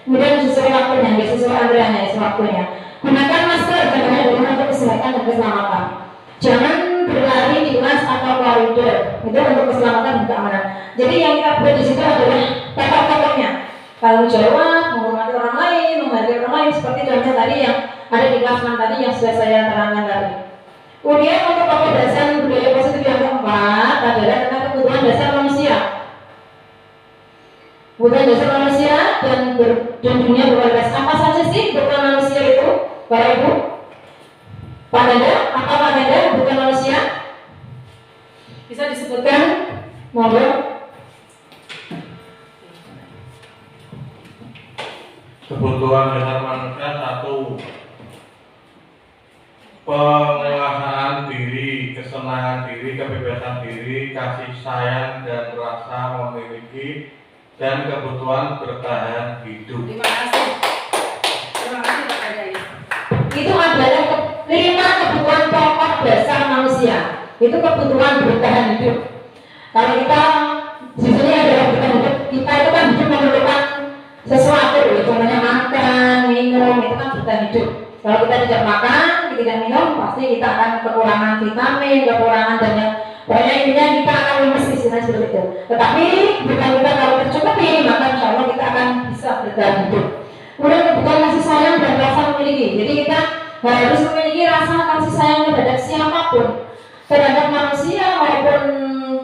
Kemudian sesuai waktunya, sesuai antriannya, sesuai waktunya. Gunakan masker jangan digunakan untuk kesehatan dan keselamatan. Jangan berlari di kelas atau koridor. Itu untuk keselamatan dan keamanan. Jadi yang kita buat di situ adalah pokok-pokoknya. Tanggung jawab, menghormati orang lain, menghargai orang lain seperti contoh tadi yang ada di kelas 6 tadi yang sudah saya terangkan tadi. Kemudian untuk pokok dasar budaya positif yang keempat adalah tentang kebutuhan dasar manusia. Kebutuhan dasar manusia dan dunia berkualitas. Apa saja sih kebutuhan manusia itu, Bapak Ibu? Pak Dada, apa Pak Dada kebutuhan manusia? Bisa disebutkan? Monggo. Kebutuhan dasar manusia satu, penguasaan diri, kesenangan diri, kebebasan diri, kasih sayang dan rasa memiliki, dan kebutuhan bertahan hidup. Terima kasih. Terima kasih Pak Dada. Itu adalah 5 kebutuhan pokok dasar manusia. Itu kebutuhan bertahan hidup. Kalau kita di sini adalah bertahan hidup, kita itu kan hidup memerlukan sesuatu, contohnya makan, minum, itu kan bertahan hidup. Kalau kita tidak makan, tidak minum, pasti kita akan kekurangan vitamin, kekurangan dan yang pokoknya intinya kita akan lemes istilahnya seperti itu. Tetapi bukan kita kalau tercukupi, maka insya Allah kita akan bisa bertahan hidup. Kemudian kebutuhan kasih sayang dan rasa memiliki. Jadi kita harus memiliki rasa kasih sayang terhadap siapapun, terhadap manusia maupun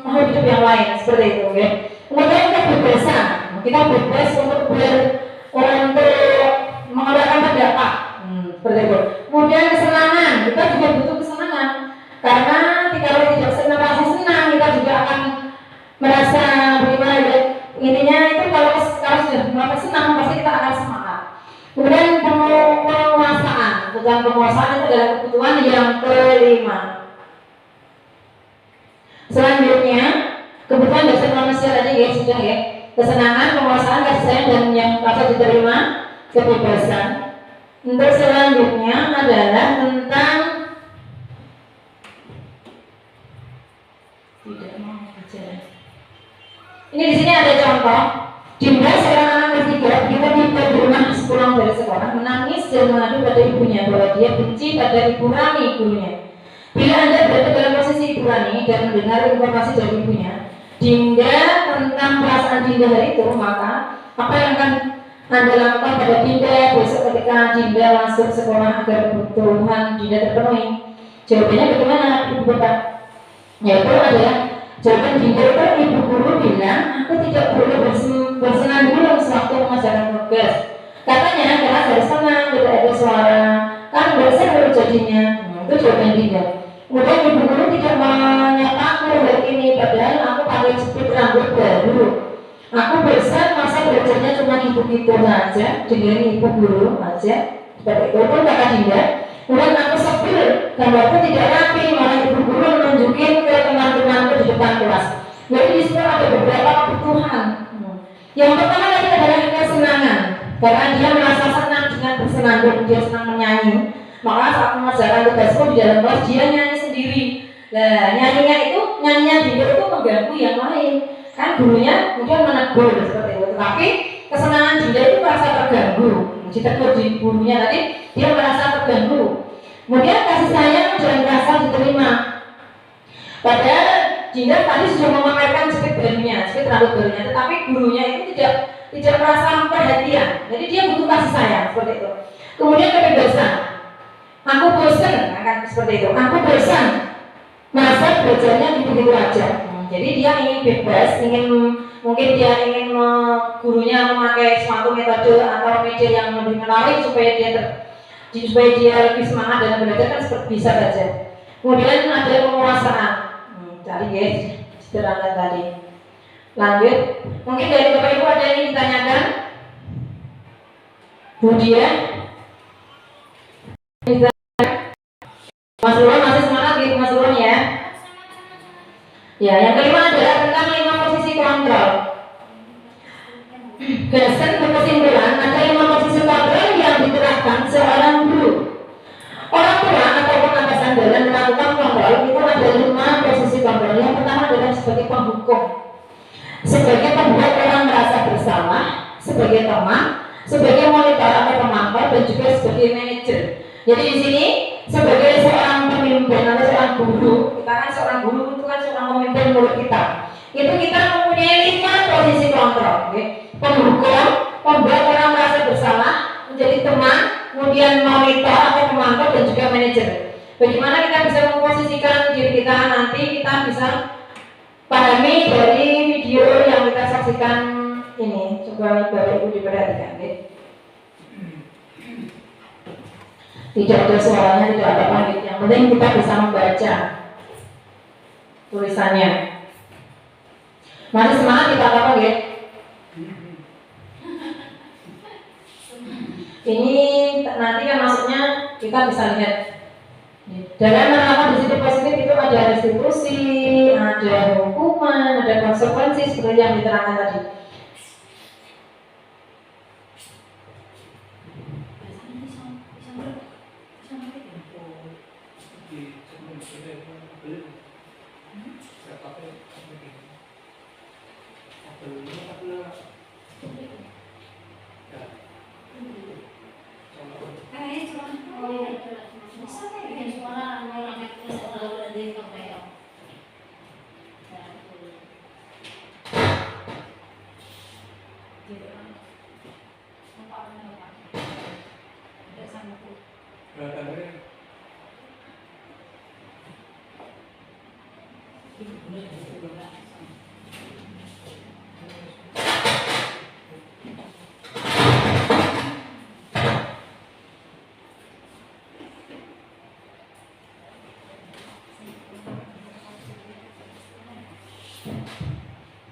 makhluk hidup yang lain seperti itu. Ya. Kemudian kebebasan, kita bebas untuk mengeluarkan pendapat. Seperti itu. Kemudian kesenangan, kita juga butuh kesenangan karena kalau tidak senang, rasa senang, kita juga akan merasa bagaimana ya. Intinya itu kalau sudah merasa senang, pasti kita akan semangat. Kemudian penguasaan, kebutuhan penguasaan itu adalah kebutuhan yang kelima. Selanjutnya kebutuhan dasar manusia tadi ya sudah ya, kesenangan, penguasaan, kasih sayang dan yang rasa diterima, kebebasan. Untuk selanjutnya adalah tentang tidak mau bicara. Ini di sini ada contoh. Dinda seorang anak ketiga kita tiba di rumah sepulang dari sekolah menangis dan mengadu pada ibunya bahwa dia benci pada Ibu Rani gurunya. Bila Anda berada dalam posisi Ibu Rani dan mendengar informasi dari ibunya, Dinda tentang perasaan Dinda hari itu, maka apa yang akan Anda lakukan pada Dinda besok ketika Dinda masuk sekolah agar kebutuhan Dinda terpenuhi? Jawabannya bagaimana, Ibu Bapak? Yaitu adalah jawaban Dinda itu ibu guru bilang aku tidak boleh bersenang-senang sewaktu mengajarkan tugas. Katanya karena harus tenang, tidak ada suara, kan bosan baru jadinya. Itu jawaban Dinda. Kemudian ibu guru tidak menyapa aku hari ini, padahal aku pakai jepit rambut baru. Aku bosan masa belajarnya cuma gitu-gitu saja, dengerin ibu guru aja. Seperti itu pun kata Dinda. Kemudian aku sebel, gambarku tidak rapi, malah ibu guru menunjukin ke teman-temanku di depan kelas. Jadi di situ ada beberapa kebutuhan. Yang pertama tadi adalah kesenangan, karena dia merasa senang dengan bersenandung, dia senang menyanyi. Maka saat mengajarkan tugasku di dalam kelas dia nyanyi sendiri. Nah, nyanyinya itu, nyanyinya Dinda itu mengganggu yang lain. Kan gurunya kemudian menegur seperti itu. Tapi kesenangan Dinda itu merasa terganggu. Ditegur di gurunya tadi, dia merasa terganggu. Kemudian kasih sayang dan rasa diterima. Padahal Dinda tadi sudah memamerkan jepit barunya, jepit rambut barunya, tetapi gurunya itu tidak merasa perhatian. Jadi dia butuh kasih sayang seperti itu. Kemudian kebebasan. Aku bosan, akan seperti itu. Aku bosan, merasa belajarnya gitu-gitu aja. Jadi dia ingin bebas, mungkin dia ingin gurunya memakai suatu metode atau media yang lebih menarik supaya dia lebih semangat dalam belajar, kan seperti bisa saja. Kemudian ada penguasaan. Cari guys, sederhana tadi. Lanjut, mungkin dari Bapak Ibu ada yang ingin ditanyakan? Bu Dia? Mas Ruan masih semangat gitu Mas Ruan ya? Ya, yang kelima adalah tentang 5 posisi kontrol. Gasen berkesimpulan ada 5 posisi kontrol yang diterapkan seorang guru. Orang tua ataupun atasan dalam melakukan kontrol itu ada 5 posisi kontrol. Yang pertama adalah sebagai penghukum, sebagai pembuat orang merasa bersalah, sebagai teman, sebagai monitor atau pemantau, dan juga sebagai manajer. Jadi di sini sebagai seorang pemimpin atau seorang guru, kita kan seorang guru itu kan seorang pemimpin murid kita. Itu kita mempunyai 5 posisi kontrol. Okay? Penghukum, pembuat orang merasa bersalah, menjadi teman, kemudian monitor atau pemantau, dan juga manajer. Bagaimana kita bisa memposisikan diri kita, nanti kita bisa pahami dari video yang kita saksikan ini. Coba Bapak Ibu diperhatikan. Okay? Tidak ada suaranya, tidak ada pandit. Yang penting kita bisa membaca tulisannya. Masih semangat kita apa ya? Ini nanti kan maksudnya kita bisa lihat. Dalam menerapkan disiplin positif itu ada restitusi, ada hukuman, ada konsekuensi seperti yang diterangkan tadi.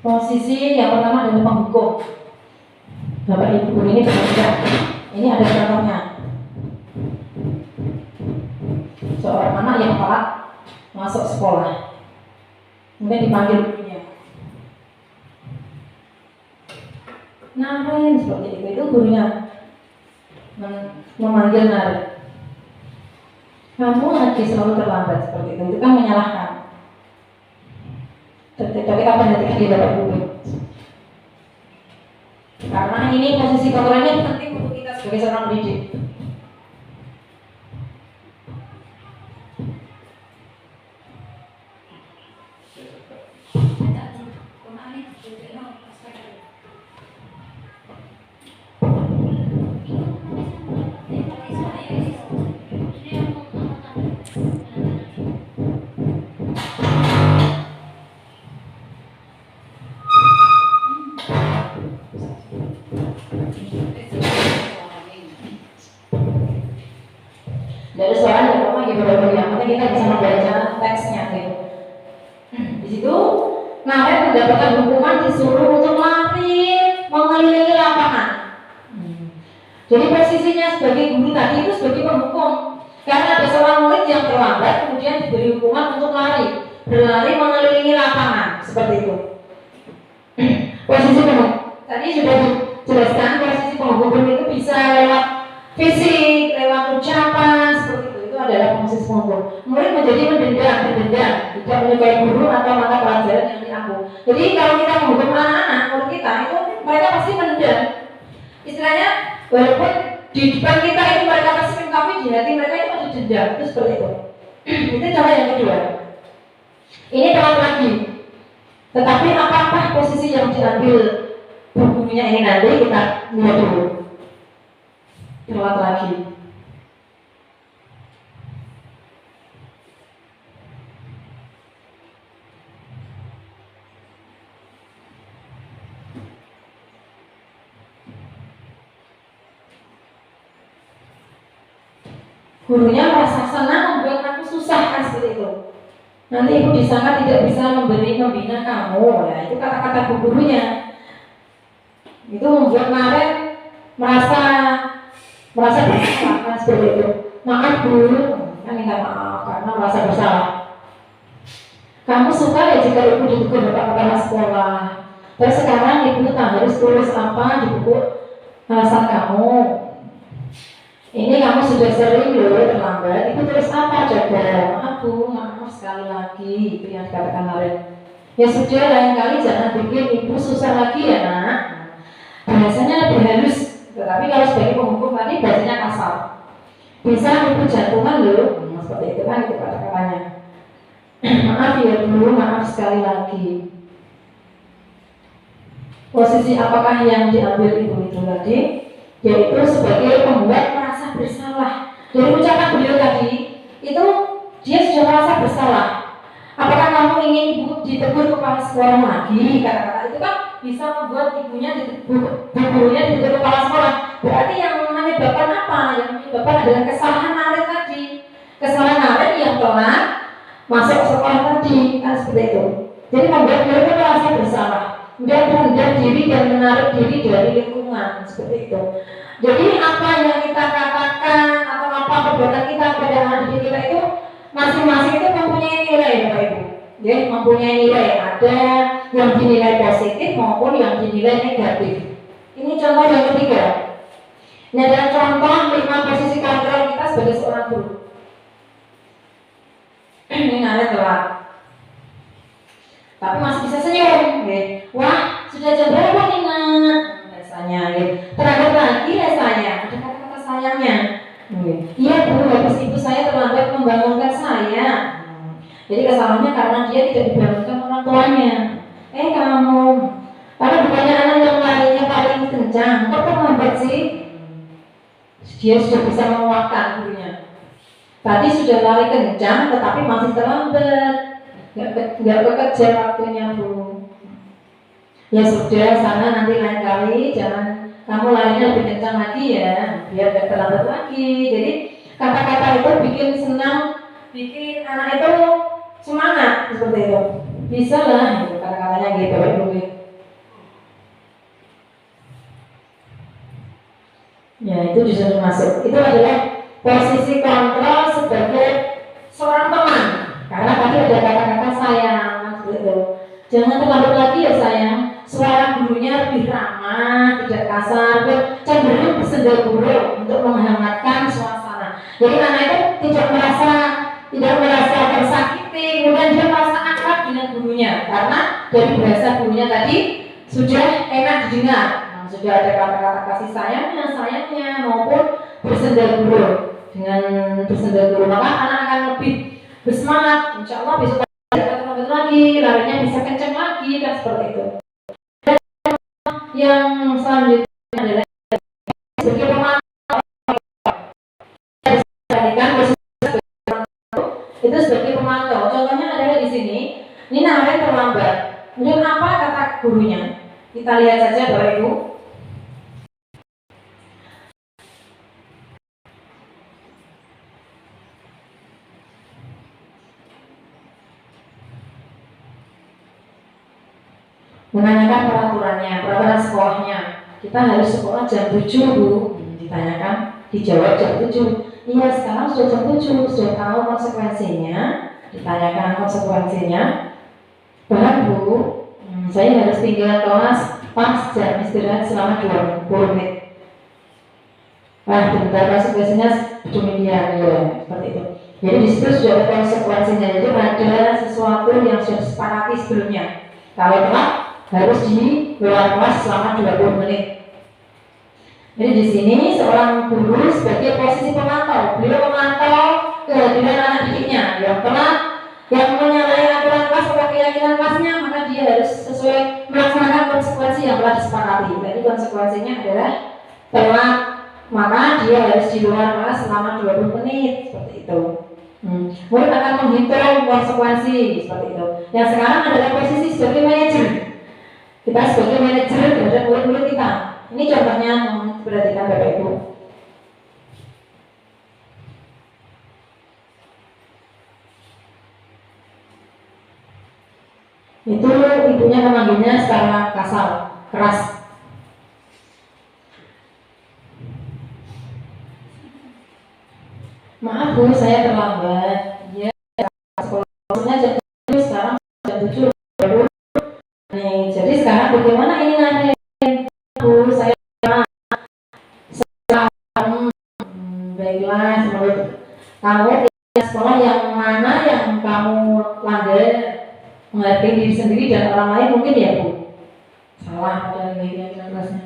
Posisi yang pertama adalah penghukum. Bapak Ibu ini berbeda. Ini ada contohnya. Seorang anak yang telat masuk sekolah, kemudian dipanggil gurunya. Naren seperti itu gurunya memanggil Naren. Kamu lagi selalu terlambat seperti itu kan menyalahkan. Tapi apa nanti di Bapak Ibu? Karena ini posisi kontrolnya penting untuk kita sebagai seorang pendidik. Dari suara nggak apa-apa gitu, yang penting kita bisa membaca teksnya gitu. Di situ Naret mendapatkan hukuman disuruh untuk lari mengelilingi lapangan. Jadi posisinya sebagai guru tadi itu sebagai penghukum, karena ada seorang murid yang terlambat kemudian diberi hukuman untuk lari, berlari mengelilingi lapangan seperti itu. Posisi penghukum tadi sudah dijelaskan, posisi penghukum itu bisa lewat fisik, lewat ucapan seperti itu adalah posisi penghukum. Murid menjadi mendendam, tidak menyukai guru atau mata pelajaran yang diambil. Jadi kalau kita menghukum anak-anak murid kita itu mereka pasti mendendam. Istilahnya walaupun di depan kita itu mereka pasti tapi di hati mereka itu masih dendam, itu seperti itu. Itu cara yang kedua. Ini telat lagi. Tetapi apakah posisi yang diambil hukumnya ini nanti kita lihat dulu. Telat lagi. Gurunya merasa senang membuat aku susah kan seperti itu. Nanti ibu disangka tidak bisa membina kamu. Ya itu kata-kata bu gurunya. Itu membuat Naret merasa bersalah kan seperti itu. Maaf bu, saya minta maaf karena merasa bersalah. Kamu suka ya jika ibu ditegur bapak kepala sekolah. Terus sekarang ibu tak harus tulis apa di buku alasan kamu. Ini kamu sudah sering loh terlambat. Ibu tulis apa coba? Maaf bu, maaf sekali lagi. Itu yang dikatakan Naret. Ya sudah, lain kali jangan bikin ibu susah lagi ya nak. Bahasanya lebih halus. Tetapi kalau sebagai penghukum tadi bahasanya kasar. Bisa ibu jantungan loh. Seperti itu kan itu kata-katanya. Maaf ya bu, maaf sekali lagi. Posisi apakah yang diambil ibu itu tadi? Yaitu sebagai pembuat merasa bersalah. Dari ucapan beliau tadi itu dia sudah merasa bersalah. Apakah kamu ingin ibu ditegur kepala sekolah lagi? Kata-kata itu kan bisa membuat ibunya gurunya ditegur kepala sekolah. Berarti yang menyebabkan apa? Yang menyebabkan adalah kesalahan Naret tadi. Kesalahan Naret yang telat masuk sekolah tadi kan seperti itu. Jadi membuat beliau merasa bersalah. Dia berendam diri dan menarik diri dari lingkungan seperti itu. Jadi apa yang kita katakan atau apa perbuatan kita pada anak didik kita itu masing-masing itu mempunyai nilai Bapak Ibu. Ya, mempunyai nilai, ada yang dinilai positif maupun yang dinilai negatif. Ini contoh yang ketiga. Ini adalah contoh 5 posisi kontrol kita sebagai seorang guru. Ini ada telat. Tapi masih bisa senyum, ya. Wah, sudah jam berapa nih nak? Biasanya, ya. Terlambat lagi ya saya. Ada kata-kata sayangnya. Iya bu, habis ibu saya terlambat membangunkan saya. Jadi kesalahannya karena dia tidak dibangunkan orang tuanya. Kamu, karena bukannya anak yang larinya paling kencang, kok terlambat sih? Dia sudah bisa menguatkan gurunya. Tadi sudah lari kencang, tetapi masih terlambat. Nggak kekejar waktunya bu. Ya sudah, sana nanti lain kali jangan kamu larinya lebih kencang lagi ya, biar nggak terlambat lagi. Jadi kata-kata itu bikin senang, bikin anak itu semangat seperti itu. Bisa lah, gitu, kata-katanya gitu, ibu. Ya itu justru masuk. Itu adalah posisi kontrol sebagai seorang teman. Karena tadi ada kata-kata sayang, gitu. Jangan terlambat lagi ya sayang. Suara gurunya lebih ramah, tidak kasar, cenderung bersenda gurau untuk menghangatkan suasana. Jadi anak itu tidak merasa tersakiti, kemudian dia merasa akrab dengan gurunya karena dari bahasa gurunya tadi sudah enak didengar. Sudah ada kata-kata kasih sayangnya maupun bersenda gurau. Dengan bersenda gurau maka anak akan lebih bersemangat. Insya Allah besok lagi, larinya bisa kencang lagi dan seperti itu. Yang selanjutnya adalah sebagai pemantau. Itu sebagai pemantau. Contohnya adalah di sini. Ini Naret terlambat. Kemudian apa kata gurunya? Kita lihat saja Bapak Ibu. menanyakan peraturan sekolahnya. Kita harus sekolah jam 7 Bu. Ditanyakan, dijawab jam 7. Iya, sekarang sudah jam 7, sudah tahu konsekuensinya. Ditanyakan konsekuensinya. Bahkan Bu, saya harus tinggal kelas pas jam istirahat selama 20 menit. Nah, bentar konsekuensinya demikian ya, seperti itu. Jadi di situ sudah ada konsekuensinya, jadi ada sesuatu yang sudah disepakati sebelumnya. Kalau telat harus di luar kelas selama 20 menit. Jadi di sini seorang guru sebagai posisi pemantau, beliau memantau kehadiran anak didiknya yang telat, yang menyalahi aturan kelas atau keyakinan kelasnya, maka dia harus sesuai melaksanakan konsekuensi yang telah disepakati. Jadi konsekuensinya adalah telat, maka dia harus di luar kelas selama 20 menit, seperti itu. Murid akan menghitung konsekuensi seperti itu. Yang sekarang adalah posisi sebagai manajer. Kita sebagai manajer terhadap murid-murid kita. Ini contohnya perhatikan Bapak Ibu. Itu ibunya memanggilnya secara kasar, keras. Maaf Bu, saya terlambat. Ya, sekolahnya jam 7, sekarang jam 7 baru. Nih, jadi sekarang bagaimana ini nanti? Bu, saya baiklah, menurut kamu sekolah yang mana yang kamu langgar, menghargai diri sendiri dan orang lain mungkin ya Bu? Salah dari keyakinan kelasnya.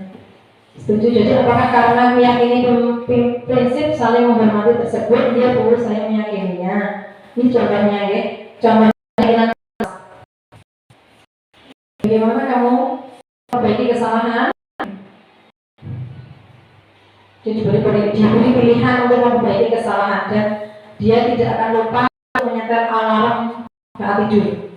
Setuju. Jadi apakah karena meyakini prinsip saling menghormati tersebut, dia Bu, saya meyakininya. Ini contohnya ya, contohnya keyakinan. Bagaimana kamu memperbaiki kesalahan? Jadi diberi pilihan untuk memperbaiki kesalahan dan dia tidak akan lupa menyetel alarm saat tidur.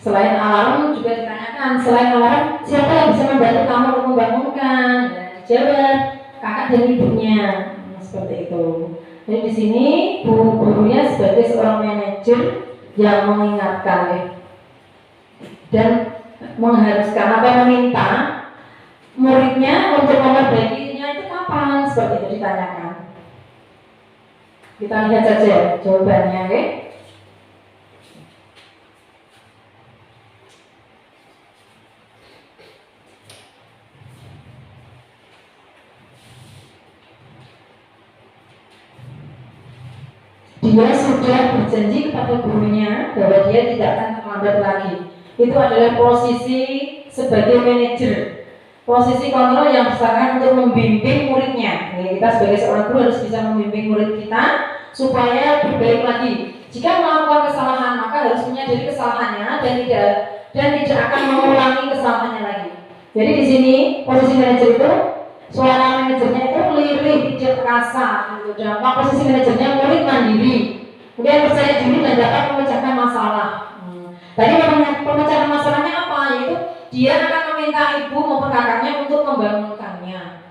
Selain alarm juga ditanyakan, selain alarm siapa yang bisa membantu kamu untuk membangunkan? Dan dijawab kakak dan ibunya, seperti itu. Jadi di sini bu gurunya sebagai seorang manajer yang mengingatkan dan mengharuskan atau meminta muridnya untuk memperbaikinya itu kapan, seperti itu ditanyakan. Kita lihat saja jawabannya, oke? Dia sudah berjanji kepada gurunya bahwa dia tidak akan terlambat lagi. Itu adalah posisi sebagai manajer, posisi kontrol yang besar untuk membimbing muridnya. Kita sebagai seorang guru harus bisa membimbing murid kita supaya lebih baik lagi. Jika melakukan kesalahan, maka harus menyadari kesalahannya dan tidak akan mengulangi kesalahannya lagi. Jadi di sini posisi manajer itu, suara manajernya itu lirih, tidak kasar. Dan posisi manajernya murid mandiri, kemudian percaya diri dan dapat memecahkan masalah. Tadi pemecahan masalahnya apa? Yaitu dia akan meminta ibu maupun kakaknya untuk membangunkannya.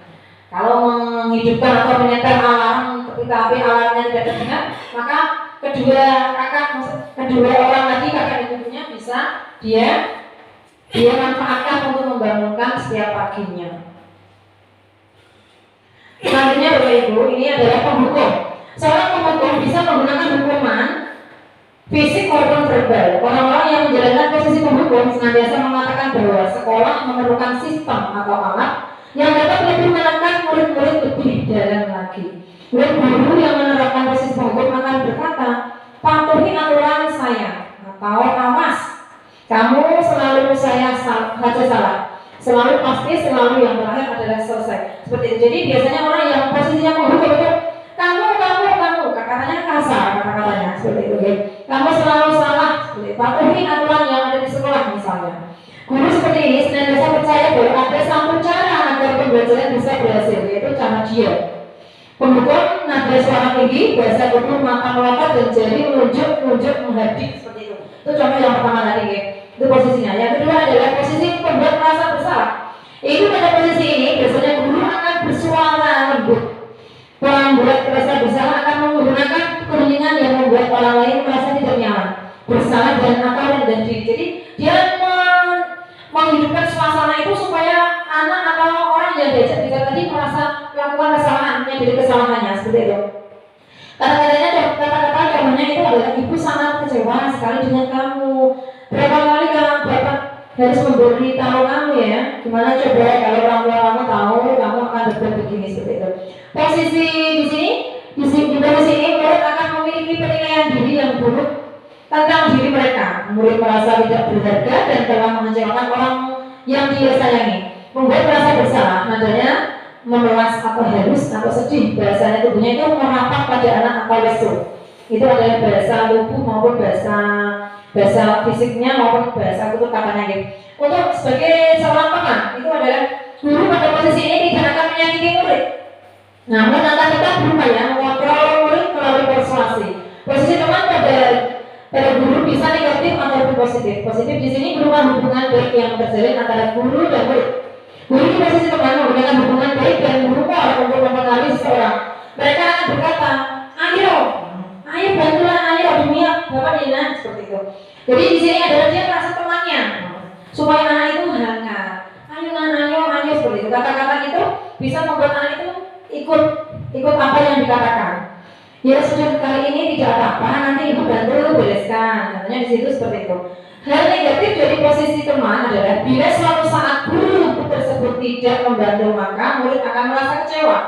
Kalau menghidupkan atau menyetel alarm tapi alarmnya tidak terdengar, maka kedua orang lagi kakak dan ibunya bisa dia manfaatkan untuk membangunkan setiap paginya. Selanjutnya Bapak Ibu, ini adalah penghukum. Seorang penghukum bisa menggunakan hukuman fisik maupun verbal. Orang-orang yang menjalankan posisi penghukum senantiasa mengatakan bahwa sekolah memerlukan sistem atau alat yang dapat lebih menekan murid-murid lebih dalam lagi. Guru yang menerapkan posisi penghukum akan berkata, patuhi aturan saya, atau awas, kamu selalu saya saja salah. Selalu pasti, selalu yang terakhir adalah selesai. Seperti itu. Jadi biasanya orang yang posisinya menghukum itu kamu, katanya kasar kata-katanya seperti itu. Kamu selalu salah. Patuhi aturan yang ada di sekolah misalnya. Guru seperti ini senantiasa percaya bahwa ada satu cara agar pembelajaran bisa berhasil, yaitu cara dia. Penghukum nada suara tinggi, bahasa tubuh mata melotot dan jari menunjuk menghadik seperti itu. Itu contoh yang pertama tadi. Itu posisinya. Yang kedua adalah posisi pembuat merasa bersalah. Itu pada posisi ini biasanya guru akan bersuara lembut. Pembuat merasa bersalah akan menggunakan keheningan yang membuat orang lain adalah ibu sangat kecewa sekali dengan kamu. Berapa kali bapak harus memberi tahu kamu ya, gimana coba kalau orang tua kamu tahu kamu akan berbuat begini seperti itu. Posisi di posisi ini murid akan memiliki penilaian diri yang buruk tentang diri mereka. Murid merasa tidak berharga dan telah mengecewakan orang yang dia sayangi, membuat merasa bersalah, nadanya memelas atau halus atau sedih. Bahasanya tubuhnya itu merapat pada anak atau lesu. Itu adalah bahasa tubuh maupun bahasa fisiknya maupun bahasa tutur katanya gitu. Untuk sebagai seorang teman itu adalah guru pada posisi ini tidak akan menyakiti murid, namun akan tetap berupaya mengontrol murid melalui persuasi. Posisi teman pada guru bisa negatif ataupun positif. Positif di sini berupa hubungan baik yang terjalin antara guru dan murid. Guru di posisi teman menggunakan hubungan baik dan berupaya untuk mempengaruhi seseorang. Mereka akan berkata, ayo bantulah, ayo dunia bapak Nina, seperti itu. Jadi di sini adalah dia merasa temannya, supaya anak itu hangat. Ayo seperti itu. Kata-kata itu bisa membuat anak itu ikut apa yang dikatakan. Ya sudah, kali ini tidak apa-apa, nanti ibu bantu bereskan. Contohnya di situ seperti itu. Hal negatif dari posisi teman adalah bila suatu saat guru tersebut tidak membantu, maka murid akan merasa kecewa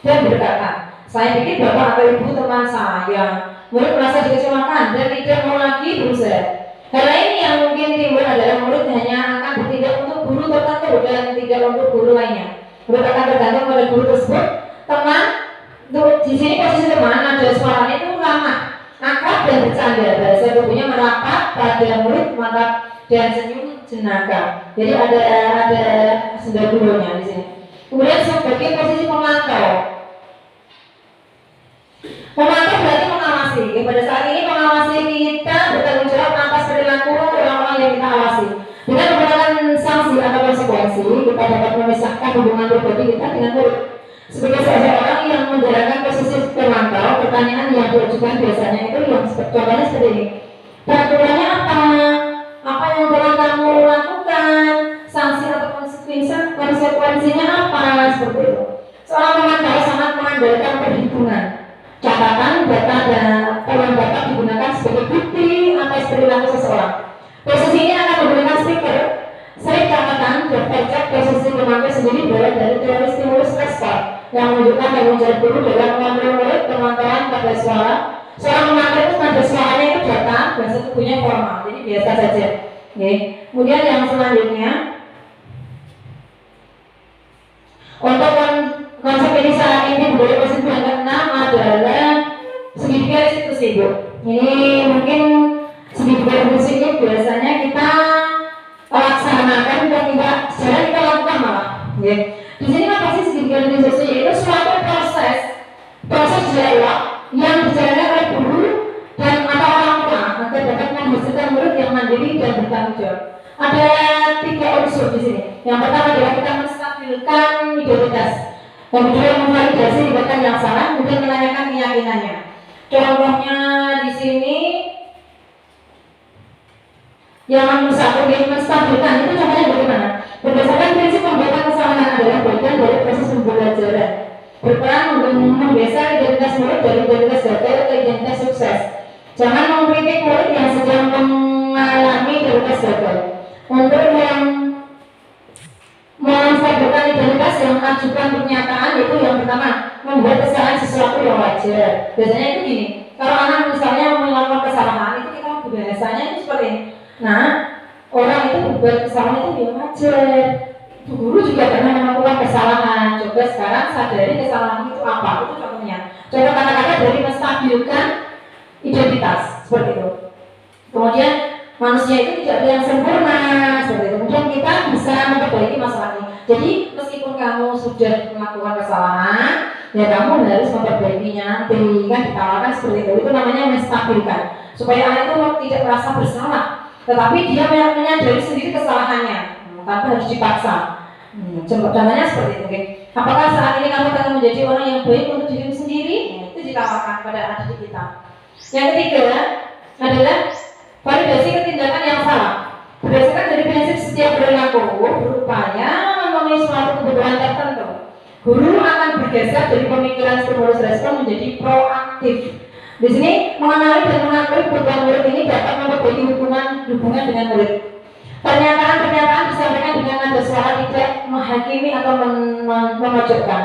dan berkata, saya pikir bapak atau ibu teman saya. Murid merasa dikecewakan dan tidak mau lagi berusaha. Hal lain yang mungkin timbul adalah murid hanya akan bertindak untuk guru tertentu dan tidak untuk guru lainnya. Murid akan tergantung pada guru tersebut. Teman di sini posisi teman ada suaranya itu ramah, akrab dan bercanda. Bahasa tubuhnya merapat pada murid, mata dan senyum jenaka. Jadi ada senda gurunya di sini. Kemudian sebagai posisi pemantau. Memantau berarti mengawasi. Pada saat ini mengawasi kita bertanggung jawab atas perilaku orang-orang yang kita awasi. Dengan menggunakan sanksi atau konsekuensi, kita dapat memisahkan hubungan pribadi kita dengan murid. Sebagai seseorang yang menjalankan posisi pemantau, pertanyaan yang diajukan biasanya itu yang contohnya seperti ini. Peraturannya apa? Apa yang telah kamu lakukan? Sanksi atau konsekuensinya apa? Seperti itu. Seorang pemantau sangat mengandalkan perhitungan. Catatan, data, dan yang dapat digunakan sebagai bukti atas perilaku seseorang. Posisi ini akan menggunakan speaker, sering catatan, daftar cek. Posisi pemantau sendiri berasal dari teori stimulus respon yang menunjukkan tanggung jawab guru dalam mengambil murid pemantauan pada suara. Seorang pemantau itu pada suaranya itu data, bahasa tubuhnya formal, jadi biasa saja. Oke. Kemudian yang selanjutnya, untuk konsep ini saat ini budaya posisi yang keenam adalah segitiga restitusi, Bu. Ini mungkin segitiga restitusi ini biasanya kita laksanakan dan jarang kita lakukan malah. Ya. Di sini apa sih segitiga restitusi? Yaitu suatu proses dialog yang dijalankan oleh guru dan atau orang tua agar dapat menghasilkan murid yang mandiri dan bertanggung jawab. Ada 3 unsur di sini. Yang pertama adalah kita menstabilkan identitas. Yang kedua memvalidasi tindakan yang salah, kemudian menanyakan keyakinannya. Contohnya di sini yang satu yang menstabilkan itu contohnya bagaimana? Berdasarkan prinsip pembuatan kesalahan adalah bagian dari proses pembelajaran. Berperan menggeser identitas murid dari identitas gagal ke identitas sukses. Jangan mengkritik murid yang sedang mengalami identitas gagal. Untuk yang menstabilkan identitas yang mengajukan pernyataan itu yang pertama membuat kesalahan sesuatu yang wajar. Biasanya itu gini, kalau anak misalnya melakukan kesalahan itu kita bahasanya itu seperti ini. Nah, orang itu berbuat kesalahan itu dia wajar. Guru juga pernah melakukan kesalahan. Coba sekarang sadari kesalahan itu apa? Itu contohnya. Contoh kata-kata dari menstabilkan identitas seperti itu. Kemudian manusia itu tidak ada yang sempurna seperti itu. Kemudian kita bisa memperbaiki masalah ini. Jadi meskipun kamu sudah melakukan kesalahan, ya kamu harus memperbaikinya nanti. Kan ditawarkan seperti itu. Itu namanya menstabilkan. Supaya anak itu tidak merasa bersalah, tetapi dia menyadari sendiri kesalahannya tanpa harus dipaksa. Contohnya seperti itu. Okay. Apakah saat ini kamu akan menjadi orang yang baik untuk dirimu sendiri? Itu ditawarkan pada adik kita. Yang ketiga adalah validasi ketindakan yang salah. Berdasarkan dari prinsip setiap perilaku berupaya memenuhi suatu kebutuhan tertentu. Guru akan bergeser dari pemikiran stimulus respon menjadi proaktif. Di sini mengenali dan mengakui kebutuhan murid ini dapat memperbaiki hubungan dengan murid. Pernyataan-pernyataan disampaikan dengan nada suara tidak menghakimi atau memojokkan.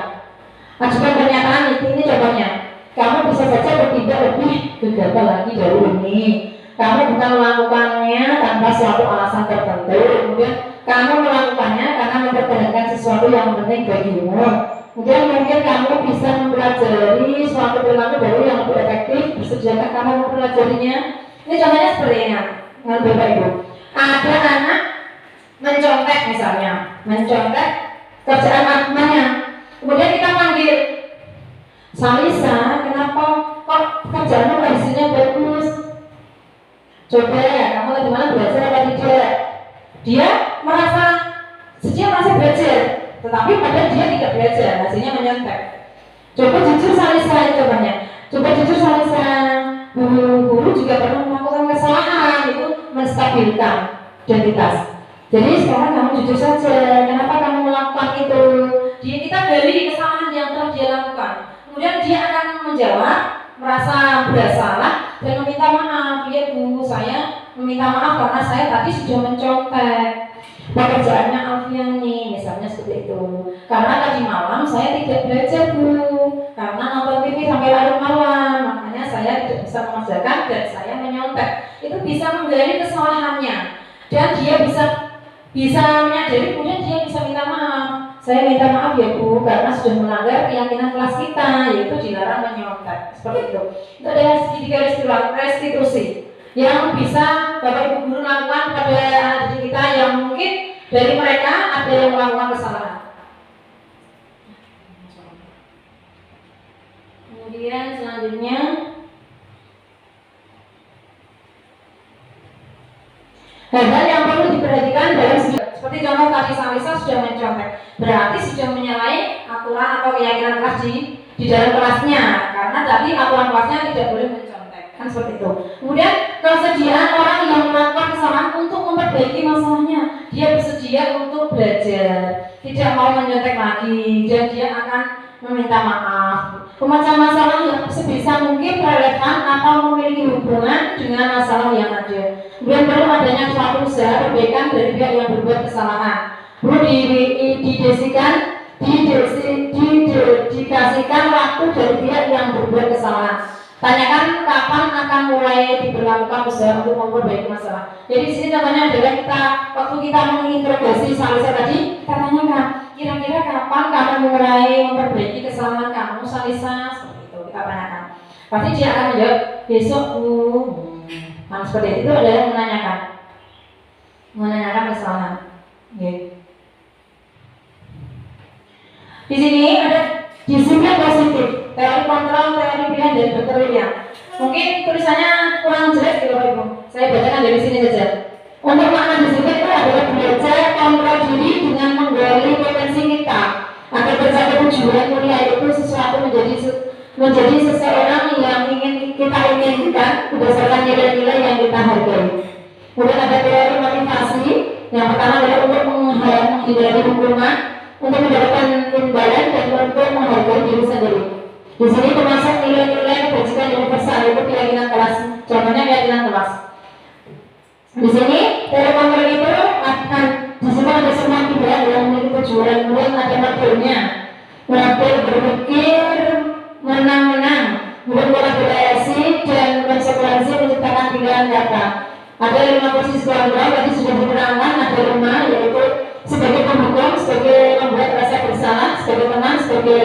Ajukan pernyataan ini contohnya. Kamu bisa saja bertindak lebih gegabah lagi dari ini. Kamu bukan melakukannya tanpa suatu alasan tertentu. Kemudian kamu melakukannya karena mempertahankan sesuatu yang penting bagimu. Kemudian mungkin kamu bisa mempelajari suatu perilaku baru yang lebih efektif. Bersediakah kamu mempelajarinya? Ini contohnya seperti ini, Bapak Ibu. Ada anak mencontek misalnya, mencontek kerjaan temannya. Kemudian kita panggil, Salisa, kenapa kok kerjaanmu hasilnya bagus? Coba ya, kamu tadi malam belajar apa tidak? Dia merasa belajar, tetapi padahal dia tidak belajar, hasilnya menyontek. Coba jujur Salisa, coba jujur Salisa. Guru juga pernah melakukan kesalahan, itu menstabilkan identitas. Jadi sekarang kamu jujur saja, kenapa kamu melakukan itu? Kita gali kesalahan yang telah dia lakukan. Kemudian dia akan menjawab, merasa bersalah dan meminta maaf. Ya Bu, saya meminta maaf karena saya tadi sudah mencontek pekerjaannya Alfiani, misalnya seperti itu. Karena tadi malam saya tidak belajar Bu, karena nonton TV sampai larut malam, makanya saya tidak bisa mengerjakan dan saya menyontek. Itu bisa menggali kesalahannya dan dia bisa menyadari, kemudian dia bisa minta maaf. Saya minta maaf ya Bu, karena sudah melanggar keyakinan kelas kita, yaitu dilarang menyontek. Seperti itu. Itu adalah segitiga restitusi yang bisa Bapak Ibu guru lakukan pada anak didik kita yang mungkin dari mereka ada yang melakukan kesalahan. Kemudian selanjutnya hal-hal yang perlu diperhatikan dalam seperti contoh tadi Salisa sudah mencontek, berarti sudah menyalahi aturan atau keyakinan kelas di dalam kelasnya, karena tadi aturan kelasnya tidak boleh mencontek, kan seperti itu. Kemudian kesediaan orang yang melakukan kesalahan untuk memperbaiki masalahnya, dia bersedia untuk belajar, tidak mau menyontek lagi, dan dia akan meminta maaf. Pemecah masalah yang sebisa mungkin relevan atau memiliki hubungan dengan masalah yang ada. Kemudian perlu adanya suatu usaha perbaikan dari pihak yang berbuat kesalahan. Perlu dikasihkan waktu dari pihak yang berbuat kesalahan. Tanyakan kapan akan mulai diberlakukan usaha untuk memperbaiki masalah. Jadi di sini contohnya adalah waktu kita menginterogasi Salisa tadi, kita tanyakan kira-kira kapan kamu mulai memperbaiki kesalahan kamu Salisa, seperti itu kita tanyakan. Pasti dia akan menjawab besok Bu. Nah, seperti itu adalah menanyakan kesalahan. Okay. Di sini ada disiplin positif, teori kontrol, teori pilihan dan berteriak. Mungkin tulisannya kurang jelas gitu Bapak Ibu. Saya bacakan dari sini saja. Untuk makna disiplin itu adalah belajar kontrol diri dengan menggali potensi kita agar tercapai tujuan mulia, itu sesuatu menjadi seseorang yang ingin kita inginkan berdasarkan nilai-nilai yang kita hargai. Kemudian ada teori motivasi. Yang pertama adalah untuk menghindari hukuman, untuk mendapatkan imbalan dan untuk menghargai diri sendiri. Di sini termasuk nilai-nilai kebajikan universal, yaitu keyakinan kelas. Contohnya keyakinan kelas. Di sini teori kontrol itu akan disebut ada semua pikiran yang memiliki tujuan. Kemudian ada modelnya, model berpikir menang-menang, kemudian kolaborasi dan konsekuensi menciptakan pilihan kata. Ada 5 posisi kontrol tadi sudah diterangkan. Ada 5, yaitu sebagai pemhukum, sebagai membuat rasa bersalah, sebagai teman, sebagai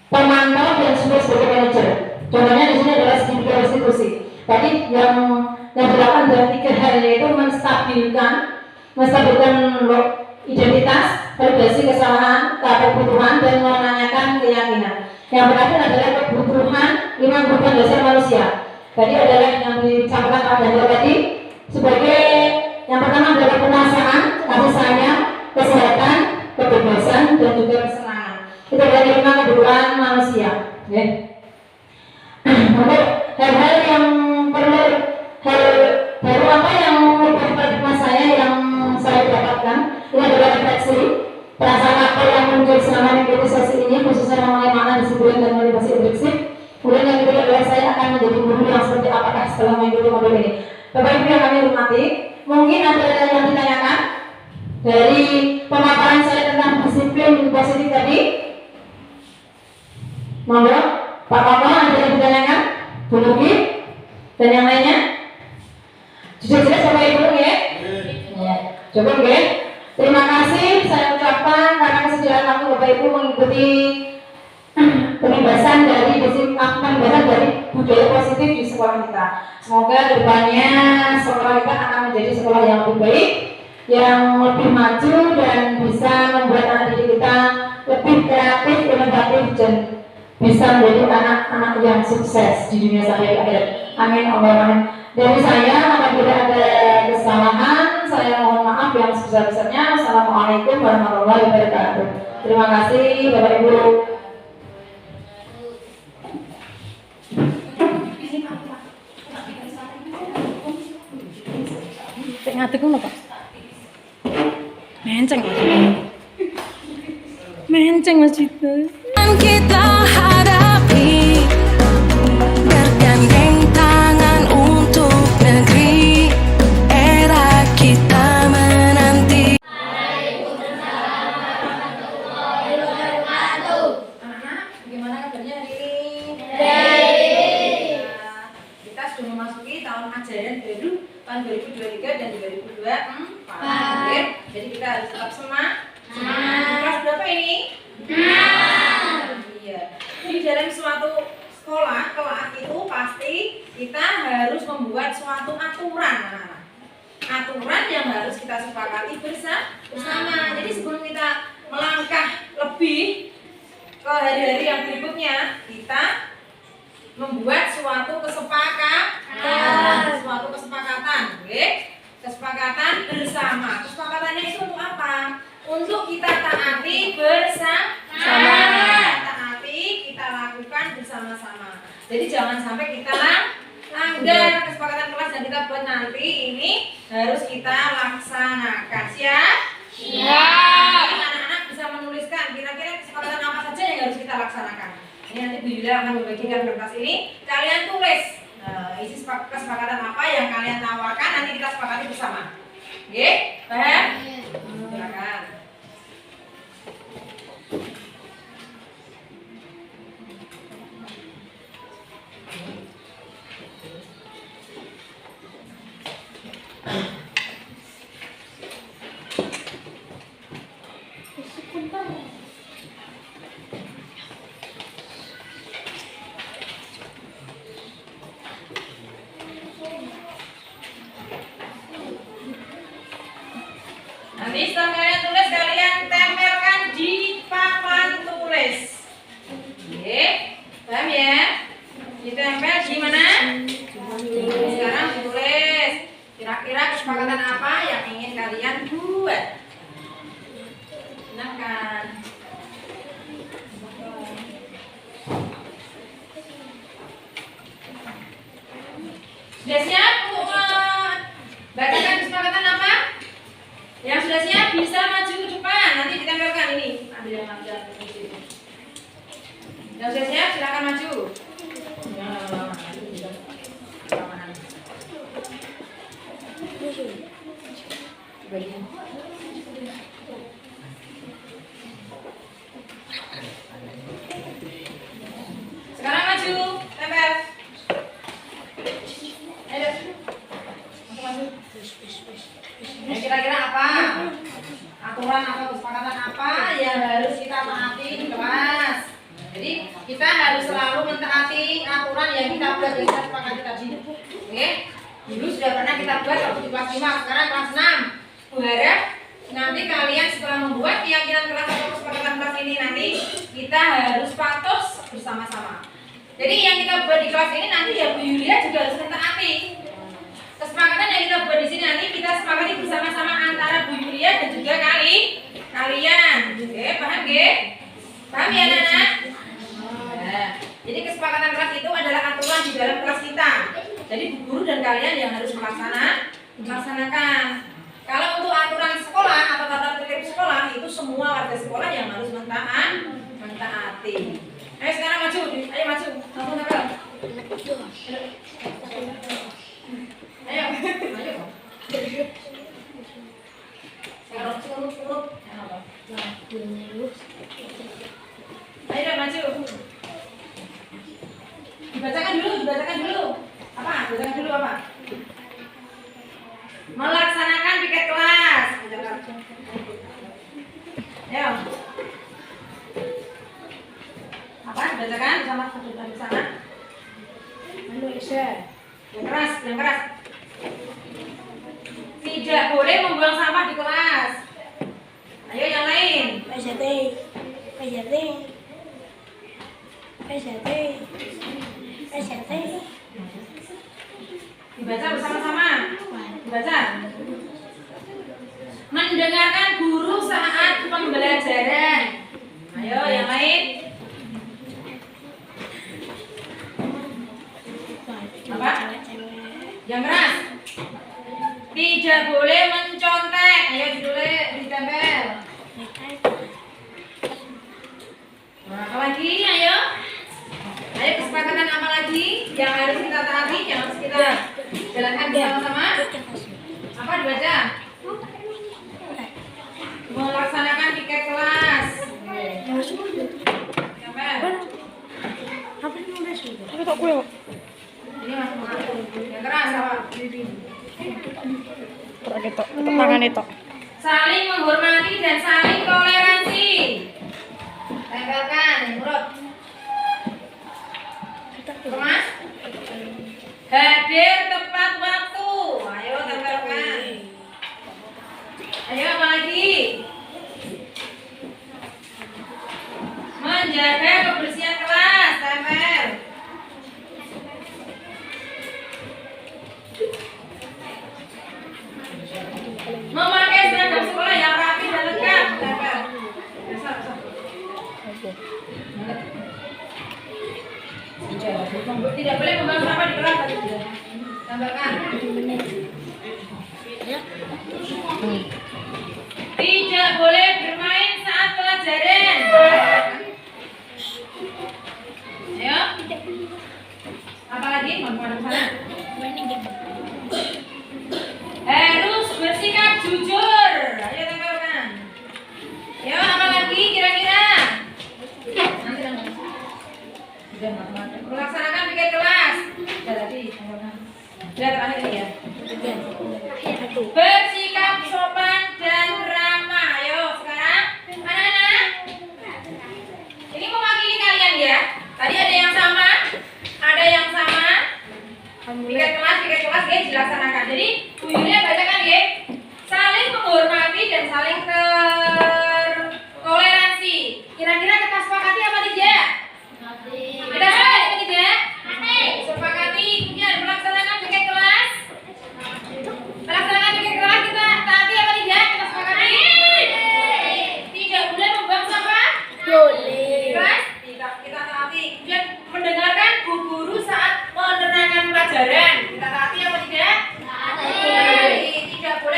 pemantau dan sebagai manajer. Contohnya di sini adalah segitiga restitusi. Tadi yang dilakukan dalam 3 hal, yaitu menstabilkan identitas, validasi kesalahan, kebutuhan, dan menanyakan keyakinan. Yang terakhir adalah kebutuhan, 5 kebutuhan dasar manusia. Tadi adalah yang disampaikan pada tadi sebagai yang pertama adalah perasaan, kasih sayang, kesehatan, kebebasan, dan juga kesenangan. Itu adalah 5 kebutuhan manusia. Ya. Untuk hal-hal yang perlu, hal baru apa yang mengubah paradigma saya yang saya dapatkan, ini adalah refleksi perasaan apa yang muncul selama mengikuti sesi ini khususnya mengenai makna disiplin dan motivasi intrinsik. Kemudian yang kedua adalah saya akan menjadi guru yang seperti apakah setelah mengikuti modul ini. Bapak Ibu yang kami hormati, mungkin ada yang ditanyakan dari pemaparan saya tentang disiplin positif tadi. Monggo, Pak Koko, ada yang ditanyakan? Bu Nugi dan yang lainnya? Sudah jelas Bapak Ibu ya? Ya, coba ya. Terima kasih saya ucapkan karena kesediaan waktu Bapak Ibu mengikuti penugasan dari pembahasan dari budaya positif di sekolah kita. Semoga kedepannya sekolah kita akan menjadi sekolah yang lebih baik, yang lebih maju dan bisa membuat anak didik kita lebih kreatif, inovatif dan bisa menjadi anak-anak yang sukses di dunia sampai akhirat. Amin, Allahumma amin. Dari saya, apabila ada kesalahan, saya mohon maaf yang sebesar-besarnya. Assalamualaikum warahmatullahi wabarakatuh. Terima kasih, Bapak Ibu. Cek ngadeg ngono, Pak. Menceng. Menceng Mas Cita. Kita hadapi bergandeng tangan untuk negeri era kita menanti. Anak-anak, bagaimana kabarnya hari ini? Baik. Kita sudah memasuki tahun ajaran baru tahun 2023 dan 2024. Jadi kita harus tetap semangat. Kelas berapa ini? Iya. Di dalam suatu sekolah, kelas itu pasti kita harus membuat suatu aturan, anak-anak. Aturan yang harus kita sepakati bersama. Jadi sebelum kita melangkah lebih ke hari-hari yang berikutnya, kita membuat suatu kesepakatan, oke? Kesepakatan bersama. Kesepakatannya itu untuk apa? Untuk kita taati bersama. Taati, kita lakukan bersama-sama. Jadi jangan sampai kita langgar kesepakatan kelas yang kita buat nanti ini harus kita laksanakan. Siap? Siap. Anak-anak bisa menuliskan kira-kira kesepakatan apa saja yang harus kita laksanakan. Ini nanti Bu Yulia akan membagikan kertas ini. Kalian tulis isi kesepakatan apa yang kalian tawarkan, nanti kita sepakati bersama. Oke? Paham? Silakan. Nanti setelah kalian tulis, kalian tempelkan di papan tulis. Oke, paham ya? Ditempel di mana? Sekarang ditulis. Kira-kira kesepakatan apa yang ingin kalian buat? Silakan. Sudah siap untuk bacakan kesepakatan apa? Yang sudah siap bisa maju ke depan, nanti ditempelkan ini. Ada yang maju di sini. Yang sudah siap silakan maju. Sekarang maju, tempel. Ayo. Maju. Kira-kira apa? Aturan atau kesepakatan apa yang harus kita taati di kelas? Jadi kita harus selalu mentaati aturan yang kita buat di kelas sepakati tadi. Oke? Dulu sudah pernah kita buat waktu di kelas 5, sekarang kelas 6. Bu harap nanti kalian setelah membuat keyakinan kelas atau kesepakatan kelas ini nanti kita harus patuh bersama-sama. Jadi yang kita buat di kelas ini nanti ya Bu Yulia juga harus mentaati. Kesepakatan yang kita buat di sini nanti kita sepakati bersama-sama antara Bu Yulia dan juga kalian. Oke, paham nggih? Paham ya, anak-anak? Nah, jadi kesepakatan kelas itu adalah aturan di dalam kelas kita. Jadi Bu guru dan kalian yang harus melaksanakan. Kalau untuk aturan sekolah atau tata tertib sekolah itu semua warga sekolah yang harus mentaati. Ayo sekarang maju, ayo maju, langsung tempel. Ayo, maju. Sekarang urut. Ayo dah maju. Dibacakan dulu. Apa? Dibacakan dulu apa? Melaksanakan piket kelas. Ayo. Apa? Bacakan sama di sana. Yang keras. Tidak boleh membuang sampah di kelas. Ayo yang lain. Dibaca bersama-sama. Dibaca. Mendengarkan guru saat pembelajaran. Ayo yang lain. Apa? Yang keras. Tidak boleh mencontek. Ayo judulnya ditempel. Nah, apa lagi? Ayo. Ayo kesepakatan apa lagi yang harus kita taati, yang harus kita jalankan bersama-sama? Apa dibaca? Melaksanakan piket kelas. Tempel. Tapi kok gue Ini mas yang keras apa? tangan itu. Saling menghormati dan saling toleransi. Tempelkan, urut. Mas. Hadir tepat waktu. Ayo tempelkan. Ayo apa lagi? Menjaga kebersihan kelas. Tempel. Memakai seragam sekolah yang rapi dan lengkap. Tempel. Tidak boleh membuang sampah di kelas. Tambahkan. Tidak boleh bermain saat pelajaran. Ayo. Apalagi mau kemana sana? Harus bersikap jujur. Ayo tempelkan. Ayo apa lagi kira-kira? Melaksanakan piket kelas. Sudah tadi. Sudah terakhir ini ya. Bersikap sopan dan ramah. Ayo sekarang anak-anak. Ini mewakili kalian ya. Tadi ada yang sama, ada yang sama. Piket kelas ya dilaksanakan. Jadi Bu Yulia bacakan ya. Saling menghormati dan saling toleransi. Kira-kira kita sepakati apa tidak? Ada apa tidak? Sepakati. Kemudian melaksanakan piket kelas. Melaksanakan piket kelas kita taati apa tidak? Kita sepakati. Tidak boleh membuang sampah. Kelas kita taati. Kemudian mendengarkan bu guru saat menerangkan pelajaran. Kita taati apa tidak? Tidak boleh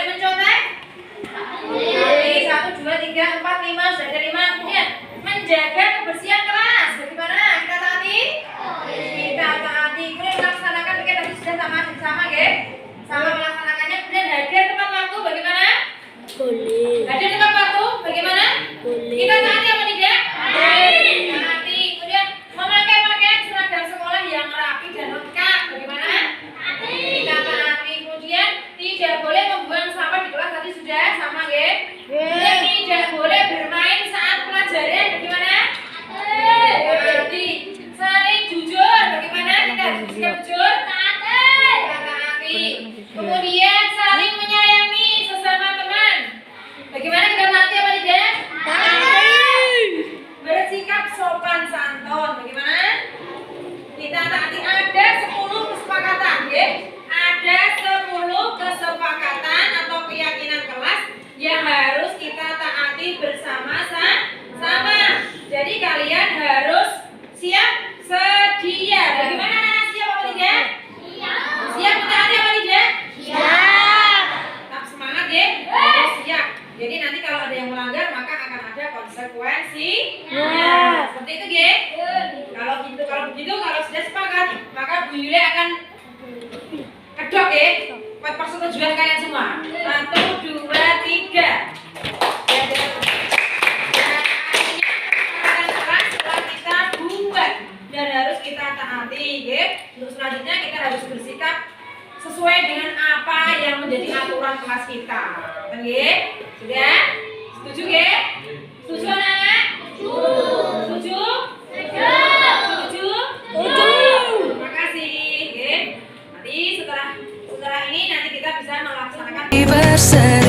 kalau sudah sepakat, maka Bu Yuli akan kedok ya. Buat persetujuan kalian semua. 1, 2, 3. Dan harus kita taati, ya. Untuk selanjutnya kita harus bersikap sesuai dengan apa yang menjadi aturan kelas kita. Oke? Sudah? Setuju, ya? Setuju anak-anak? Setuju? Setuju? Terima kasih, ya. Nanti setelah ini nanti kita bisa melaksanakan berseri.